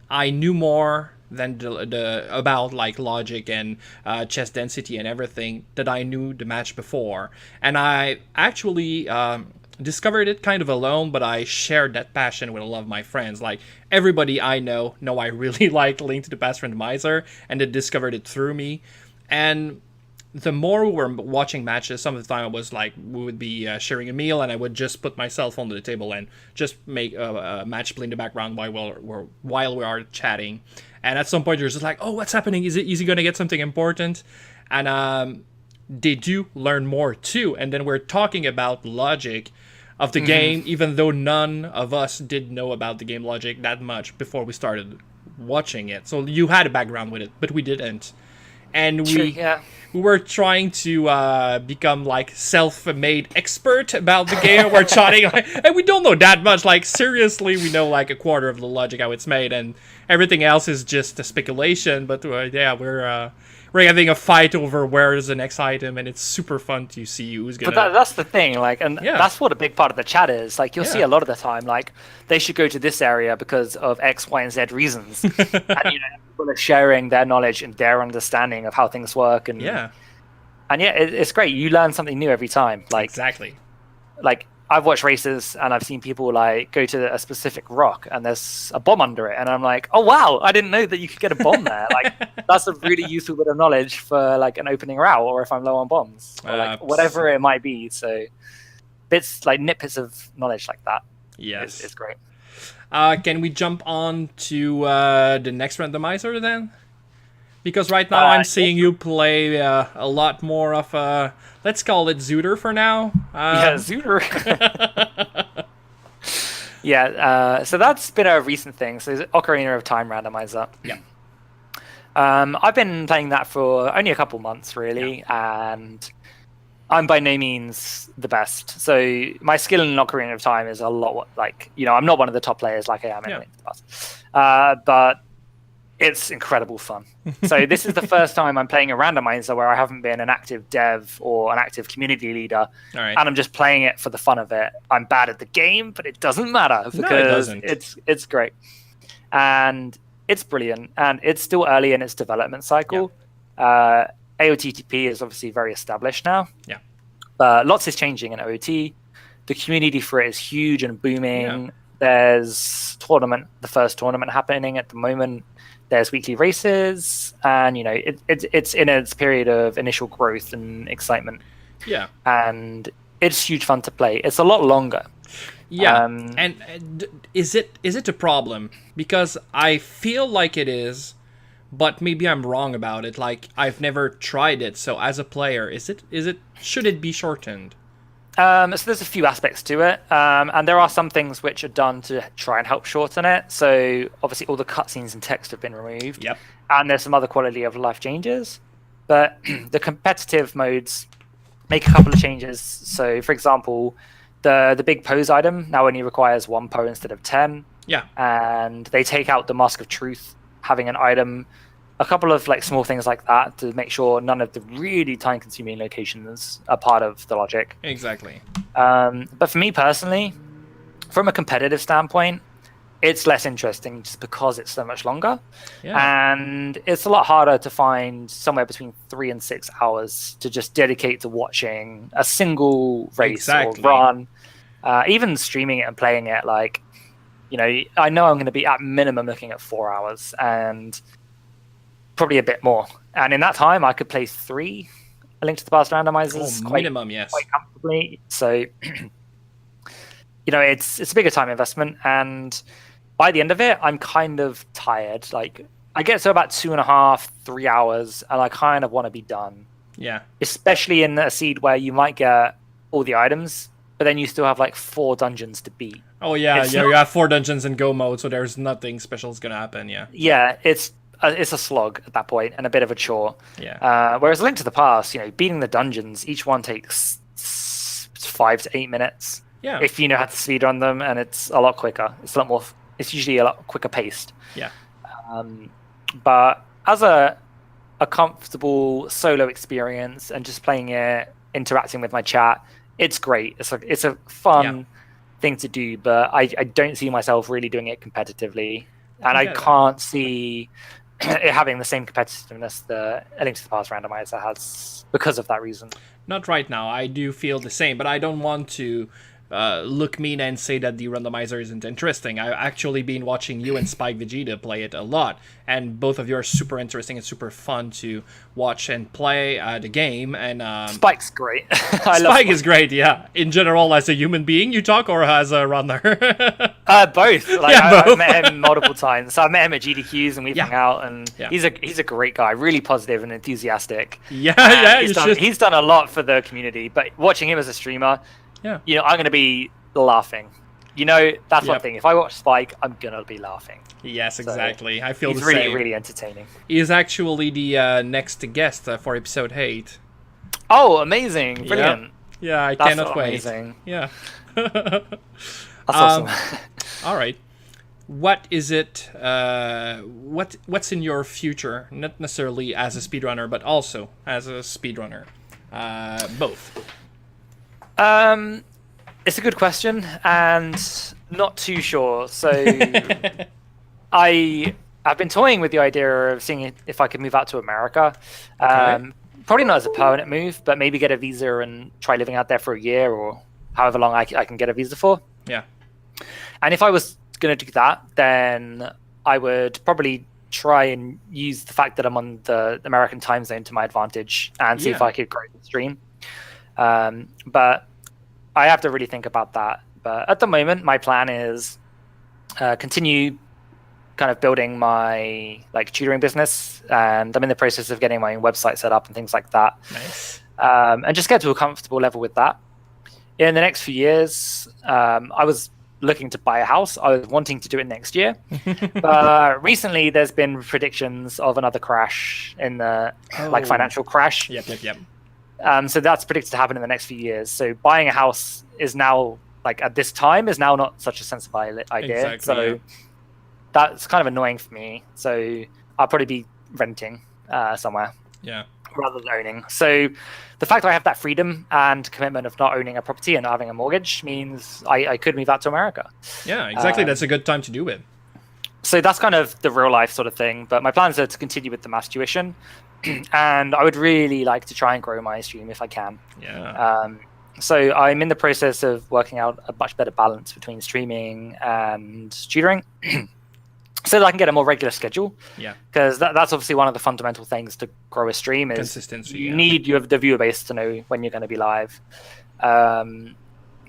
Speaker 1: I knew more the about like logic and chess density and everything that I knew the match before, and I actually discovered it kind of alone, but I shared that passion with a lot of my friends. Like everybody I know I really like Link to the Past Randomizer, and they discovered it through me. And the more we were watching matches, some of the time I was like, we would be sharing a meal, and I would just put my cell phone to the table and just make a match play in the background while we are chatting. And at some point, you're just like, oh, what's happening? Is he going to get something important? And they do learn more too. And then we're talking about logic of the game, even though none of us did know about the game logic that much before we started watching it. So you had a background with it, but we didn't. And we were trying to become like self-made expert about the game. We're chatting, and we don't know that much. Like seriously, we know like a quarter of the logic how it's made, and everything else is just a speculation. But we're having a fight over where is the next item, and it's super fun to see who's gonna.
Speaker 2: But that's the thing, like, and that's what a big part of the chat is. Like, you'll see a lot of the time, like, they should go to this area because of X, Y, and Z reasons, and people are sharing their knowledge and their understanding of how things work, and it's great. You learn something new every time. Like
Speaker 1: exactly.
Speaker 2: Like I've watched races and I've seen people like go to a specific rock and there's a bomb under it, and I'm like, oh wow, I didn't know that you could get a bomb there. Like that's a really useful bit of knowledge for like an opening route, or if I'm low on bombs, or like whatever it might be. So bits like snippets of knowledge like that.
Speaker 1: Yes,
Speaker 2: it's great.
Speaker 1: Can we jump on to the next randomizer then? Because right now I'm seeing you play a lot more of let's call it Zooter for now.
Speaker 2: Zooter. So that's been a recent thing. So it's Ocarina of Time randomizer.
Speaker 1: Yeah.
Speaker 2: I've been playing that for only a couple months, really, and I'm by no means the best. So my skill in Ocarina of Time is a lot like, I'm not one of the top players like I am in Link to the Past. But it's incredible fun. So this is the first time I'm playing a randomizer where I haven't been an active dev or an active community leader, and I'm just playing it for the fun of it. I'm bad at the game, but it doesn't matter because it's great. And it's brilliant, and it's still early in its development cycle. AOTTP is obviously very established now.
Speaker 1: Yeah.
Speaker 2: But lots is changing in OOT. The community for it is huge and booming. There's the first tournament happening at the moment. There's weekly races, and it's in its period of initial growth and excitement.
Speaker 1: Yeah,
Speaker 2: and it's huge fun to play. It's a lot longer.
Speaker 1: Yeah, and is it a problem? Because I feel like it is, but maybe I'm wrong about it. Like I've never tried it, so as a player, should it be shortened?
Speaker 2: So there's a few aspects to it, and there are some things which are done to try and help shorten it. So obviously all the cutscenes and text have been removed.
Speaker 1: Yep.
Speaker 2: And there's some other quality of life changes. But the competitive modes make a couple of changes. So for example, the big pose item now only requires 1 po instead of 10.
Speaker 1: Yeah.
Speaker 2: And they take out the Mask of Truth, having an item, a couple of like small things like that to make sure none of the really time-consuming locations are part of the logic.
Speaker 1: Exactly.
Speaker 2: But for me personally, from a competitive standpoint, it's less interesting just because it's so much longer. Yeah. And it's a lot harder to find somewhere between 3 and 6 hours to just dedicate to watching a single race or run. Even streaming it and playing it, like, I know I'm going to be at minimum looking at 4 hours and probably a bit more. And in that time, I could play 3 A Link to the Past randomizers quite comfortably. So, it's a bigger time investment. And by the end of it, I'm kind of tired. Like, I get to about 2.5, 3 hours, and I kind of want to be done.
Speaker 1: Yeah.
Speaker 2: Especially in a seed where you might get all the items, but then you still have like 4 dungeons to beat.
Speaker 1: Oh, yeah. You have 4 dungeons in go mode, so there's nothing special is going to happen. Yeah.
Speaker 2: Yeah, it's a slog at that point and a bit of a chore.
Speaker 1: Yeah.
Speaker 2: Whereas A Link to the Past, beating the dungeons, each one takes 5 to 8 minutes.
Speaker 1: Yeah.
Speaker 2: If you know how to speedrun them, and it's a lot quicker. It's usually a lot quicker paced.
Speaker 1: Yeah.
Speaker 2: But as a comfortable solo experience and just playing it, interacting with my chat, it's great. It's a fun thing to do, but I don't see myself really doing it competitively. And I can't see it having the same competitiveness the A Link to the Past randomizer has because of that reason.
Speaker 1: Not right now. I do feel the same, but I don't want to look mean and say that the randomizer isn't interesting. I've actually been watching you and Spike Vegeta play it a lot, and both of you are super interesting and super fun to watch and play the game. And
Speaker 2: Spike's great.
Speaker 1: Spike is great, yeah. In general, as a human being, you talk, or as a runner?
Speaker 2: Both. Like,
Speaker 1: Yeah, both.
Speaker 2: I've met him multiple times. So I met him at GDQs and we've hung out, and he's a great guy, really positive and enthusiastic.
Speaker 1: Yeah,
Speaker 2: He's done a lot for the community. But watching him as a streamer, I'm going to be laughing. That's one thing. If I watch Spike, I'm going to be laughing.
Speaker 1: Yes, exactly. I feel the
Speaker 2: he's
Speaker 1: same.
Speaker 2: He's really entertaining.
Speaker 1: He is actually the next guest for episode 8.
Speaker 2: Oh, amazing. Brilliant.
Speaker 1: Yeah, I cannot wait.
Speaker 2: Amazing.
Speaker 1: Yeah.
Speaker 2: That's awesome.
Speaker 1: All right. What is it? What's in your future? Not necessarily as a speedrunner, but also as a speedrunner. Both.
Speaker 2: It's a good question, and not too sure. So, I've been toying with the idea of seeing if I could move out to America.
Speaker 1: Okay.
Speaker 2: Probably not as a permanent move, but maybe get a visa and try living out there for a year or however long I can get a visa for.
Speaker 1: Yeah.
Speaker 2: And if I was going to do that, then I would probably try and use the fact that I'm on the American time zone to my advantage and see if I could grow the stream. But I have to really think about that. But at the moment, my plan is continue kind of building my tutoring business, and I'm in the process of getting my own website set up and things like that.
Speaker 1: Nice.
Speaker 2: And just get to a comfortable level with that. In the next few years, I was looking to buy a house. I was wanting to do it next year. But recently, there's been predictions of another crash in the financial crash.
Speaker 1: Yep.
Speaker 2: So that's predicted to happen in the next few years. So buying a house is now, at this time, is now not such a sensible idea.
Speaker 1: Exactly,
Speaker 2: that's kind of annoying for me. So I'll probably be renting somewhere.
Speaker 1: Yeah.
Speaker 2: Rather than owning. So the fact that I have that freedom and commitment of not owning a property and not having a mortgage means I could move out to America.
Speaker 1: Yeah, exactly. That's a good time to do it.
Speaker 2: So that's kind of the real life sort of thing. But my plans are to continue with the mass tuition. And I would really like to try and grow my stream if I can.
Speaker 1: Yeah.
Speaker 2: So I'm in the process of working out a much better balance between streaming and tutoring. So that I can get a more regular schedule.
Speaker 1: Yeah.
Speaker 2: Because that's obviously one of the fundamental things to grow a stream is
Speaker 1: consistency.
Speaker 2: You need the viewer base to know when you're going to be live. I'm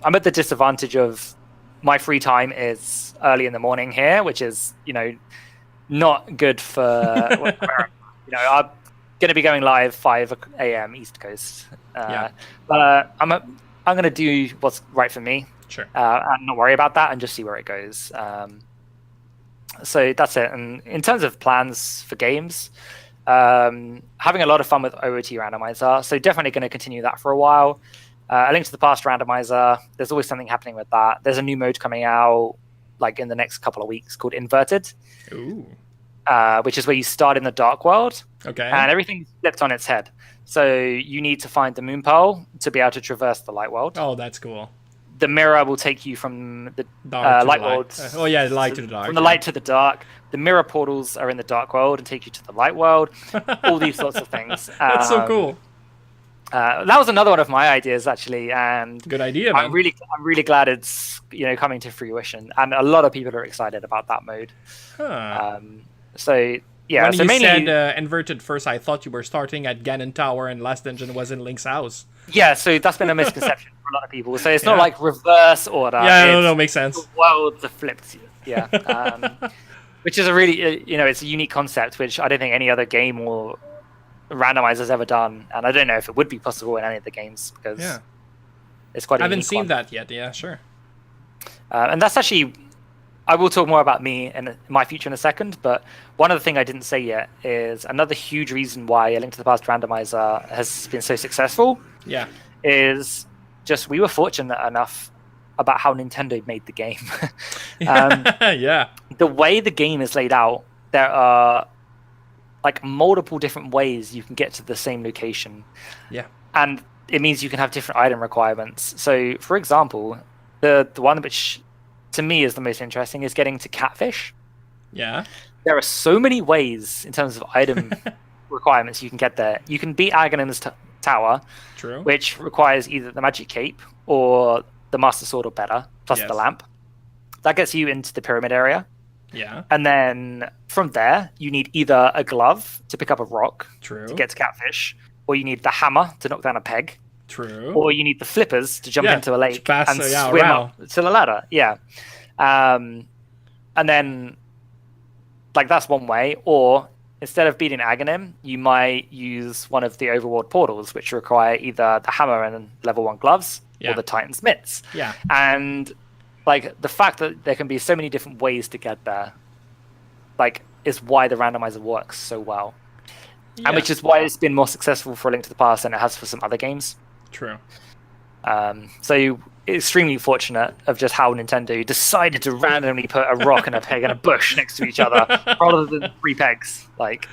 Speaker 2: at the disadvantage of my free time is early in the morning here, which is, not good for America. I'm going to be going live 5 a.m. East Coast. But I'm going to do what's right for me.
Speaker 1: Sure.
Speaker 2: And not worry about that and just see where it goes. So that's it. And in terms of plans for games, having a lot of fun with OOT randomizer. So definitely going to continue that for a while. A Link to the Past randomizer. There's always something happening with that. There's a new mode coming out in the next couple of weeks called Inverted.
Speaker 1: Ooh.
Speaker 2: Which is where you start in the dark world.
Speaker 1: Okay.
Speaker 2: And everything's flipped on its head. So you need to find the moon pearl to be able to traverse the light world.
Speaker 1: Oh, that's cool.
Speaker 2: The mirror will take you from the light world.
Speaker 1: Light to the dark.
Speaker 2: From the light to the dark. The mirror portals are in the dark world and take you to the light world. All these sorts of things.
Speaker 1: That's so cool.
Speaker 2: That was another one of my ideas, actually, and
Speaker 1: good idea, man.
Speaker 2: I'm really glad it's coming to fruition, and a lot of people are excited about that mode.
Speaker 1: Huh.
Speaker 2: So yeah,
Speaker 1: when
Speaker 2: so
Speaker 1: you
Speaker 2: mainly
Speaker 1: said inverted first, I thought you were starting at Ganon Tower and last dungeon was in Link's house.
Speaker 2: Yeah, so that's been a misconception for a lot of people. So it's not like reverse order.
Speaker 1: Yeah, no, makes sense.
Speaker 2: The worlds are flipped. Yeah, which is a really it's a unique concept, which I don't think any other game or randomizer's ever done, and I don't know if it would be possible in any of the games because it's quite. I
Speaker 1: haven't seen that yet. Yeah, sure.
Speaker 2: And that's actually. I will talk more about me and my future in a second, but one other thing I didn't say yet is another huge reason why A Link to the Past randomizer has been so successful.
Speaker 1: Yeah,
Speaker 2: is just we were fortunate enough about how Nintendo made the game.
Speaker 1: Yeah,
Speaker 2: the way the game is laid out, there are multiple different ways you can get to the same location.
Speaker 1: Yeah,
Speaker 2: and it means you can have different item requirements. So, for example, the one which to me is the most interesting is getting to Catfish.
Speaker 1: Yeah.
Speaker 2: There are so many ways in terms of item requirements you can get there. You can beat Aghanim's tower,
Speaker 1: True.
Speaker 2: which requires either the magic cape or the master sword or better, plus the
Speaker 1: Yes.
Speaker 2: lamp. That gets you into the pyramid area.
Speaker 1: Yeah.
Speaker 2: And then from there, you need either a glove to pick up a rock
Speaker 1: True.
Speaker 2: to get to catfish, or you need the hammer to knock down a peg,
Speaker 1: True.
Speaker 2: or you need the flippers to jump into a lake
Speaker 1: pass,
Speaker 2: and swim up to the ladder. Yeah. And then, like, that's one way. Or instead of beating Aghanim, you might use one of the overworld portals, which require either the hammer and level 1 gloves or the Titan's mitts.
Speaker 1: Yeah.
Speaker 2: And like the fact that there can be so many different ways to get there, like, is why the randomizer works so well.
Speaker 1: Yeah.
Speaker 2: And which is why it's been more successful for A Link to the Past than it has for some other games.
Speaker 1: True.
Speaker 2: So extremely fortunate of just how Nintendo decided to randomly put a rock and a peg and a bush next to each other rather than 3 pegs, like,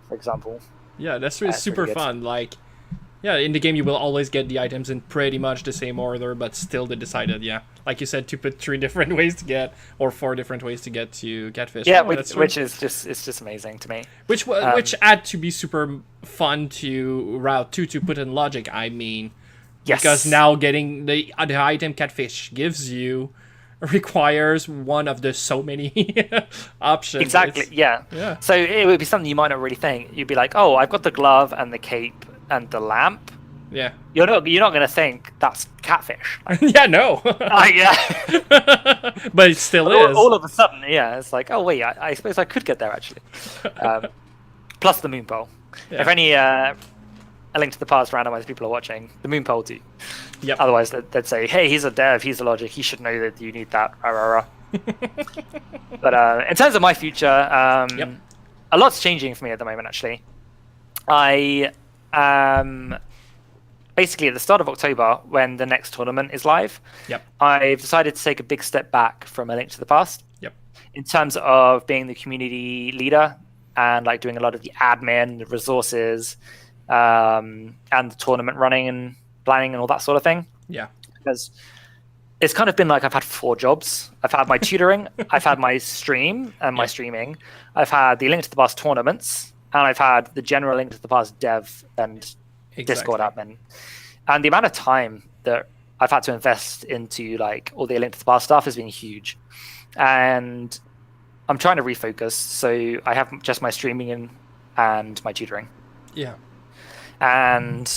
Speaker 2: for example.
Speaker 1: Yeah, that's really super fun. Like, yeah, in the game you will always get the items in pretty much the same order, but still they decided, like you said, to put 3 different ways to get, or 4 different ways to get to catfish.
Speaker 2: Yeah, which is just amazing to me.
Speaker 1: Which had to be super fun to route to put in logic. I mean, yes, because now getting the item catfish gives you requires one of the so many options.
Speaker 2: Exactly. Yeah. So it would be something you might not really think. You'd be like, oh, I've got the glove and the cape and the lamp.
Speaker 1: Yeah.
Speaker 2: You're not going to think that's catfish. Like,
Speaker 1: yeah, no.
Speaker 2: Yeah.
Speaker 1: But it still is.
Speaker 2: All of a sudden, yeah, it's like, oh wait, I suppose I could get there actually. Plus the moon pole. Yeah. If any A Link to the Past randomized people are watching, the moon pole do.
Speaker 1: Yep.
Speaker 2: Otherwise, they'd say, hey, he's a dev, he's a logic, he should know that you need that. But in terms of my future, a lot's changing for me at the moment, actually. I am basically at the start of October, when the next tournament is live.
Speaker 1: Yep.
Speaker 2: I've decided to take a big step back from A Link to the Past.
Speaker 1: Yep.
Speaker 2: In terms of being the community leader and like doing a lot of the admin, the resources, and the tournament running and planning and all that sort of thing.
Speaker 1: Yeah.
Speaker 2: Because it's kind of been like I've had 4 jobs. I've had my tutoring, I've had my stream and my streaming, I've had the Link to the Past tournaments, and I've had the general Link to the Past dev and Discord admin. And the amount of time that I've had to invest into like all the Link to the Past stuff has been huge. And I'm trying to refocus, so I have just my streaming and my tutoring.
Speaker 1: Yeah.
Speaker 2: And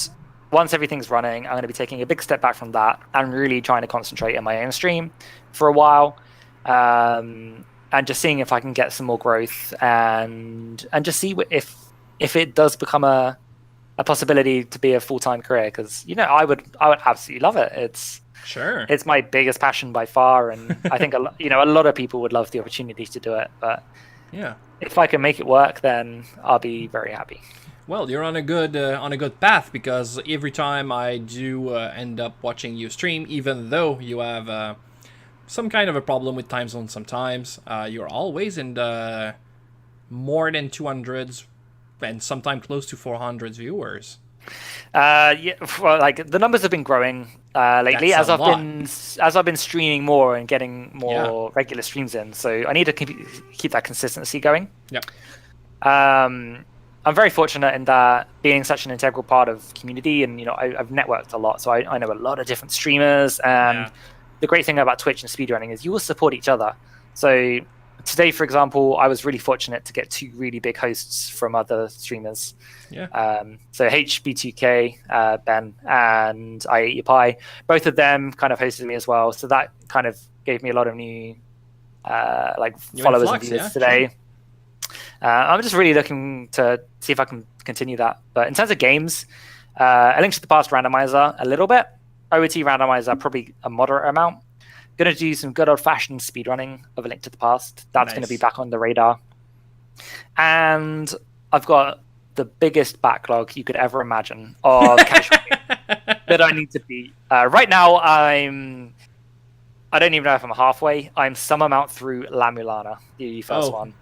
Speaker 2: once everything's running, I'm going to be taking a big step back from that and really trying to concentrate on my own stream for a while, and just seeing if I can get some more growth and just see if it does become a possibility to be a full-time career, because I would absolutely love it. It's my biggest passion by far, and I think a lot of people would love the opportunity to do it. But
Speaker 1: yeah,
Speaker 2: if I can make it work, then I'll be very happy.
Speaker 1: Well, you're on a good path, because every time I do end up watching you stream, even though you have some kind of a problem with time zone sometimes, you're always in the more than 200s and sometimes close to 400 viewers.
Speaker 2: Yeah, well, like the numbers have been growing lately as I've been streaming more and getting more regular streams in. So I need to keep that consistency going.
Speaker 1: Yeah.
Speaker 2: I'm very fortunate in that being such an integral part of community, and I've networked a lot, so I know a lot of different streamers. And the great thing about Twitch and speedrunning is you will support each other. So today, for example, I was really fortunate to get 2 really big hosts from other streamers.
Speaker 1: Yeah.
Speaker 2: So HB2K, Ben, and I Eat Your Pie, both of them kind of hosted me as well. So that kind of gave me a lot of new followers and viewers today. Sure. I'm just really looking to see if I can continue that. But in terms of games, A Link to the Past randomizer a little bit, OOT randomizer probably a moderate amount. Going to do some good old-fashioned speedrunning of A Link to the Past. That's going to be back on the radar. And I've got the biggest backlog you could ever imagine of casual that I need to beat. Right now, I don't even know if I'm halfway. I'm some amount through La Mulana, the first one.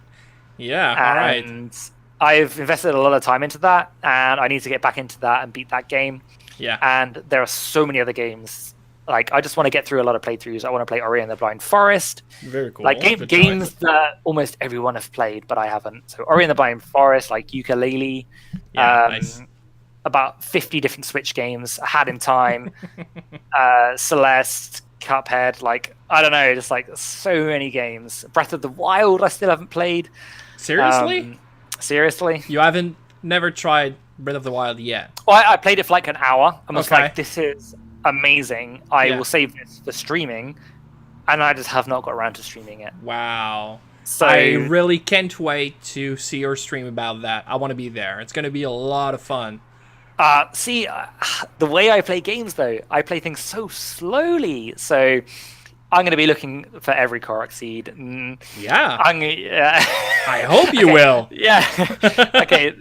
Speaker 1: Yeah, all right.
Speaker 2: And I've invested a lot of time into that, and I need to get back into that and beat that game.
Speaker 1: Yeah.
Speaker 2: And there are so many other games Like, I just want to get through a lot of playthroughs. I want to play Ori and the Blind Forest.
Speaker 1: Very cool.
Speaker 2: Like
Speaker 1: Good
Speaker 2: games
Speaker 1: choice.
Speaker 2: that almost everyone have played, but I haven't. So Ori and the Blind Forest, like Yooka-Laylee,
Speaker 1: Yeah, nice.
Speaker 2: about 50 different Switch games, Had in Time, Celeste, Cuphead, like, I don't know, just like so many games. Breath of the Wild, I still haven't played.
Speaker 1: Seriously?
Speaker 2: Seriously?
Speaker 1: You haven't never tried Breath of the Wild yet?
Speaker 2: Well, I played it for like an hour and was
Speaker 1: Okay.
Speaker 2: like, this is amazing. I will save this for streaming. And I just have not got around to streaming it.
Speaker 1: Wow.
Speaker 2: So
Speaker 1: I really can't wait to see your stream about that. I want to be there. It's going to be a lot of fun.
Speaker 2: the way I play games, though, I play things so slowly. So I'm going to be looking for every Korok seed.
Speaker 1: Yeah. I hope you
Speaker 2: Okay.
Speaker 1: will.
Speaker 2: Yeah. Okay.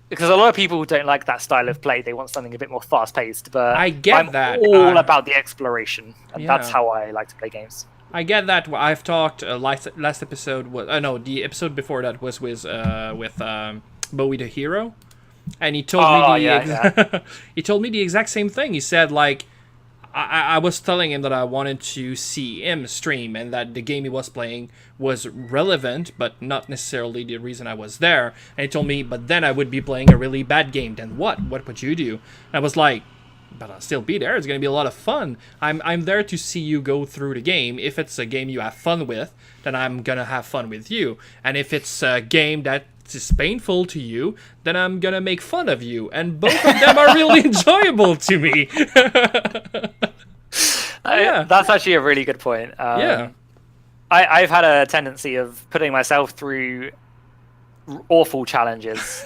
Speaker 2: Because a lot of people don't like that style of play. They want something a bit more fast-paced. But
Speaker 1: I get
Speaker 2: I'm
Speaker 1: that.
Speaker 2: all about the exploration. And that's
Speaker 1: Yeah.
Speaker 2: how I like to play games.
Speaker 1: I get that. I've talked last episode was no, the episode before that was with Bowie the Hero, and he told me he told me the exact same thing. He said like I was telling him that I wanted to see him stream and that the game he was playing was relevant, but not necessarily the reason I was there. And he told me, but then I would be playing a really bad game. Then what? What would you do? And I was like, but I'll still be there. It's going to be a lot of fun. I'm there to see you go through the game. If it's a game you have fun with, then I'm going to have fun with you. And if it's a game that is painful to you, then I'm going to make fun of you. And both of them are really enjoyable to me. Yeah.
Speaker 2: That's actually a really good point.
Speaker 1: Yeah.
Speaker 2: I've had a tendency of putting myself through awful challenges.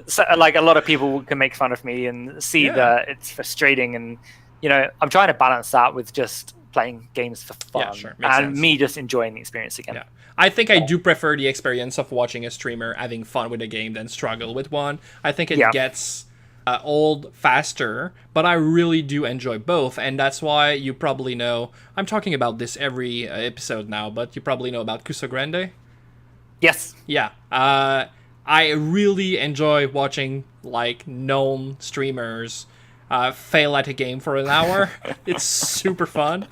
Speaker 2: So, like, a lot of people can make fun of me and see that it's frustrating, and I'm trying to balance that with just playing games for fun.
Speaker 1: Yeah, sure. Makes
Speaker 2: and
Speaker 1: sense.
Speaker 2: me just enjoying the experience again.
Speaker 1: Yeah. I think I do prefer the experience of watching a streamer having fun with a game than struggle with one. I think it gets old faster, but I really do enjoy both, and that's why you probably know, I'm talking about this every episode now, but you probably know about Cuso Grande.
Speaker 2: Yes.
Speaker 1: Yeah. I really enjoy watching like known streamers fail at a game for an hour. It's super fun.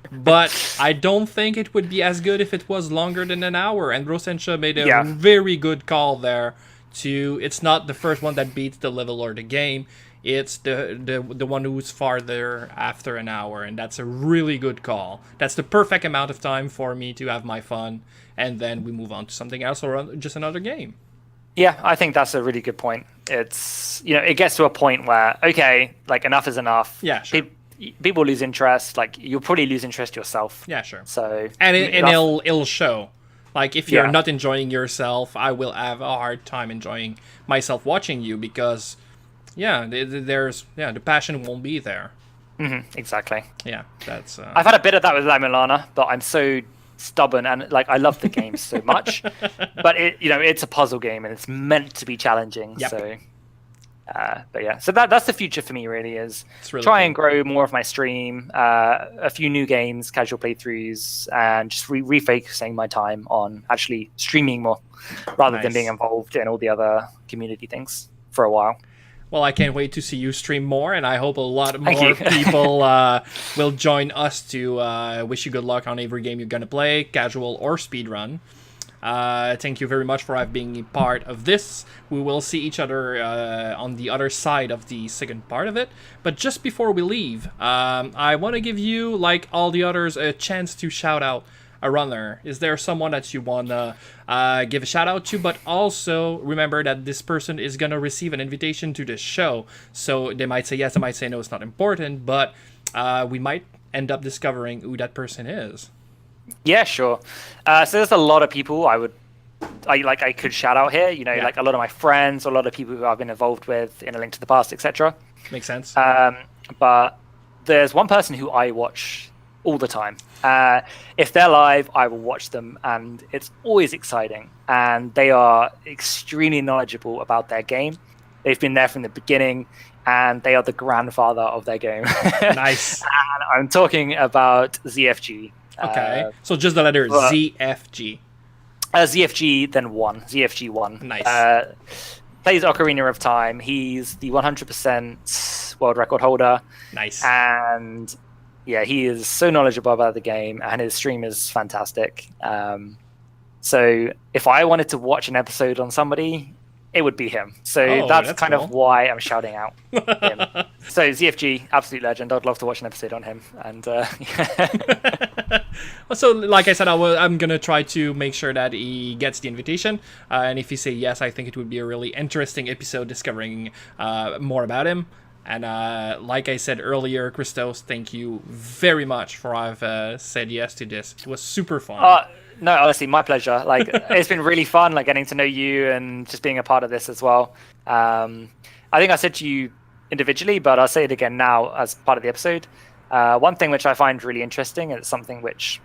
Speaker 1: But I don't think it would be as good if it was longer than an hour. And Rosensha made a very good call there. It's not the first one that beats the level or the game. It's the one who's farther after an hour, and that's a really good call. That's the perfect amount of time for me to have my fun, and then we move on to something else or just another game.
Speaker 2: Yeah, I think that's a really good point. It's, it gets to a point where, okay, like, enough is enough.
Speaker 1: Yeah, sure.
Speaker 2: People lose interest. Like, you'll probably lose interest yourself.
Speaker 1: Yeah, sure.
Speaker 2: So
Speaker 1: and it'll show. Like, if you're not enjoying yourself, I will have a hard time enjoying myself watching you because, the passion won't be there.
Speaker 2: Exactly.
Speaker 1: Yeah, that's.
Speaker 2: I've had a bit of that with La Milana, but I'm so stubborn, and like, I love the game so much, but it's a puzzle game and it's meant to be challenging.
Speaker 1: Yep.
Speaker 2: So but yeah, so that's the future for me, really, is
Speaker 1: really
Speaker 2: try
Speaker 1: cool.
Speaker 2: and grow more of my stream, a few new games, casual playthroughs, and just refocusing my time on actually streaming more rather than being involved in all the other community things for a while.
Speaker 1: Well, I can't wait to see you stream more, and I hope a lot more people will join us to wish you good luck on every game you're going to play, casual or speedrun. Thank you very much for being part of this. We will see each other on the other side of the second part of it. But just before we leave, I want to give you, like all the others, a chance to shout out a runner. Is there someone that you want to give a shout out to? But also remember that this person is going to receive an invitation to the show. So they might say yes, they might say no, it's not important. But we might end up discovering who that person is.
Speaker 2: Yeah, sure. So there's a lot of people I could shout out here. Like a lot of my friends, a lot of people who I've been involved with in A Link to the Past, etc.
Speaker 1: Makes sense.
Speaker 2: But there's one person who I watch all the time. If they're live, I will watch them, and it's always exciting. And they are extremely knowledgeable about their game. They've been there from the beginning, and they are the grandfather of their game.
Speaker 1: Nice.
Speaker 2: And I'm talking about ZFG.
Speaker 1: Okay, so just the letter ZFG.
Speaker 2: ZFG, then 1. ZFG 1.
Speaker 1: Nice.
Speaker 2: Plays Ocarina of Time. He's the 100% world record holder.
Speaker 1: Nice.
Speaker 2: And yeah, he is so knowledgeable about the game, and his stream is fantastic. So if I wanted to watch an episode on somebody, it would be him. So that's kind
Speaker 1: cool.
Speaker 2: of why I'm shouting out him. So ZFG, absolute legend. I'd love to watch an episode on him. And
Speaker 1: So, like I said, I'm gonna try to make sure that he gets the invitation. And if he say yes, I think it would be a really interesting episode discovering more about him. And like I said earlier, Christos, thank you very much for have said yes to this. It was super fun.
Speaker 2: No, honestly, my pleasure. Like, it's been really fun, like getting to know you and just being a part of this as well. I think I said to you individually, but I'll say it again now as part of the episode. One thing which I find really interesting, and it's something which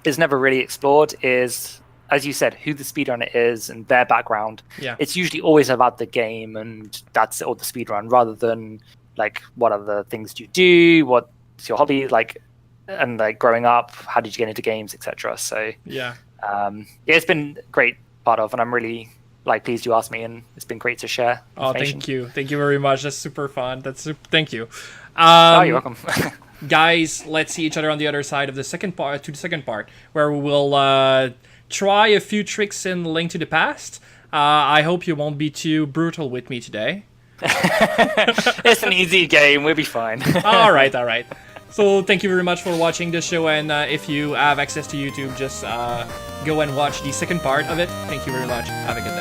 Speaker 2: is never really explored, is, as you said, who the speedrunner is and their background.
Speaker 1: Yeah.
Speaker 2: It's usually always about the game, and that's it, or the speedrun, rather than like what are the things you do, what's your hobby, like, and like growing up, how did you get into games, etc. So
Speaker 1: yeah,
Speaker 2: it's been great part of, and I'm really pleased you asked me, and it's been great to share.
Speaker 1: Oh, thank you very much. That's super fun. Thank you.
Speaker 2: You're welcome.
Speaker 1: Guys, let's see each other on the other side of the second part, where we will try a few tricks in Link to the Past. I hope you won't be too brutal with me today.
Speaker 2: It's an easy game. We'll be fine.
Speaker 1: All right. So thank you very much for watching the show, and if you have access to YouTube, just go and watch the second part of it. Thank you very much. Have a good day.